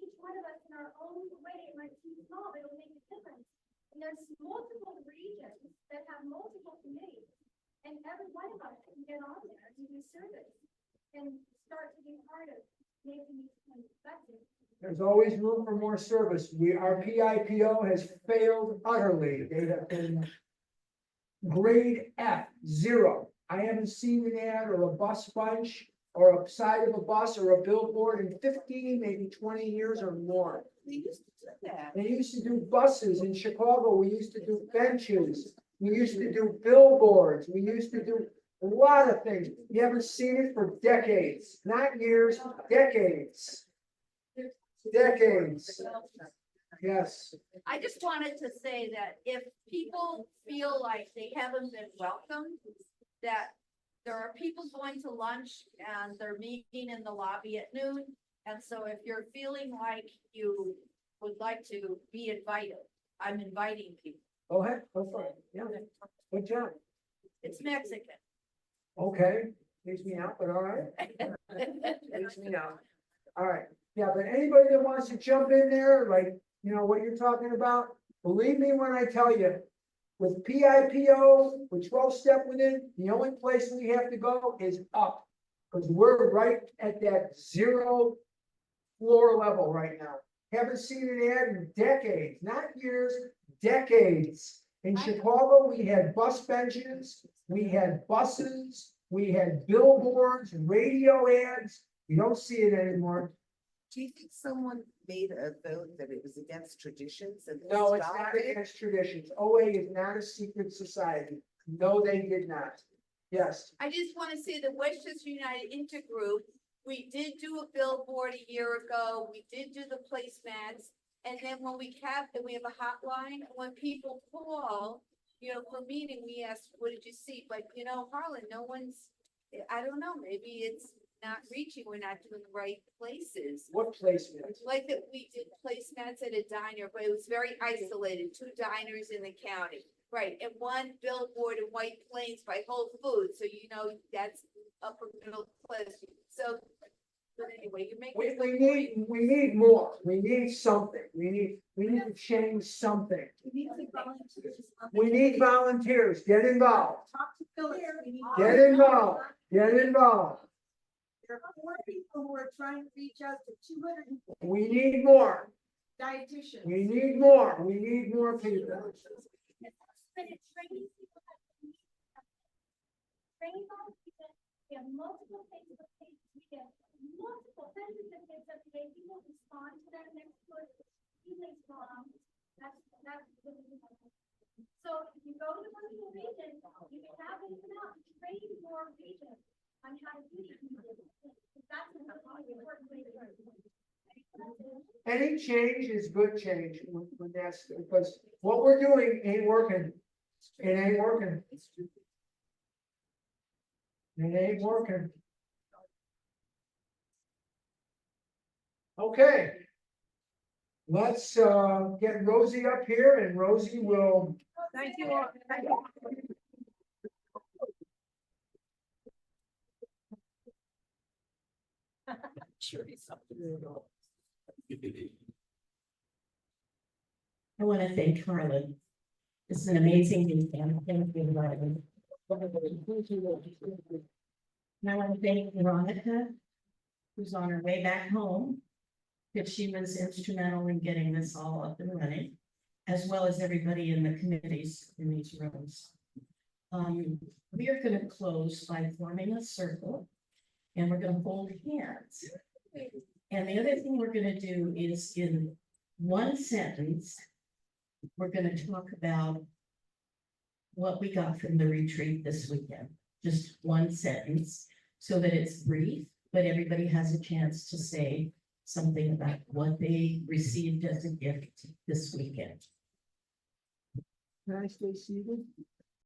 each one of us in our own way, it might seem small, but it'll make a difference. And there's multiple regions that have multiple committees, and every one of us can get on there and do service and start to be part of making these kind of effective. There's always room for more service. Our PIPO has failed utterly. They have been grade F, 0. I haven't seen an ad or a bus bunch or a side of a bus or a billboard in 15, maybe 20 years or more. We used to do that. They used to do buses in Chicago. We used to do benches. We used to do billboards. We used to do a lot of things. You haven't seen it for decades, not years, decades. Decades. Yes. I just wanted to say that if people feel like they haven't been welcomed, that there are people going to lunch and they're meeting in the lobby at noon. And so if you're feeling like you would like to be invited, I'm inviting people. Go ahead, go for it. Yeah, good job. It's Mexican. Okay, takes me out, but all right. Takes me out. All right, yeah, but anybody that wants to jump in there, like, what you're talking about, believe me when I tell you, with PIPO, with 12-step within, the only place we have to go is up. Because we're right at that 0 floor level right now. Haven't seen an ad in decades, not years, decades. In Chicago, we had bus benches, we had buses, we had billboards, radio ads. You don't see it anymore. Do you think someone made a vote that it was against traditions and? No, it's stopped not it? against traditions. OA is not a secret society. No, they did not. Yes, I just wanna say the Westchester United Intergroup, we did do a billboard a year ago, we did do the placemats. And then when we have a hotline, when people call, you know, for a meeting, we ask, what did you see? But you know, Harlan, no one's, I don't know, maybe it's not reaching, we're not doing the right places. what placement? Like that we did placemats at a diner, but it was very isolated, 2 diners in the county. Right, and 1 billboard in White Plains by Whole Foods, so you know, that's upper middle class. So, but anyway, you're making. We need more. We need something. We need to change something. We need to volunteers. We need volunteers. Get involved. Talk to Phyllis. We need- Get involved. Get involved. There are 4 people who are trying to reach out to 200 We need more. dietitians. We need more. We need more people. But it's training people that we training all people, we have multiple things, we get multiple hundreds of things every day, people respond to that next word, feelings wrong, that's really important. So if you go to one of the regions, you can have them come out and train more regions on how to do these things. That's a really important way to learn. Any change is good change when that's, because what we're doing ain't working. It ain't working. It ain't working. Okay. Let's get Rosie up here and Rosie will. Thank you all. Thank you. I want to thank Harlan. This is an amazing weekend. Thank you, Harlan. And I want to thank Veronica, who's on her way back home, because she was instrumental in getting this all up and running, as well as everybody in the committees in these rooms. We are going to close by forming a circle, and we're going to hold hands. And the other thing we're going to do is in one sentence, we're going to talk about what we got from the retreat this weekend. Just one sentence, so that it's brief, but everybody has a chance to say something about what they received as a gift this weekend. Can I stay seated?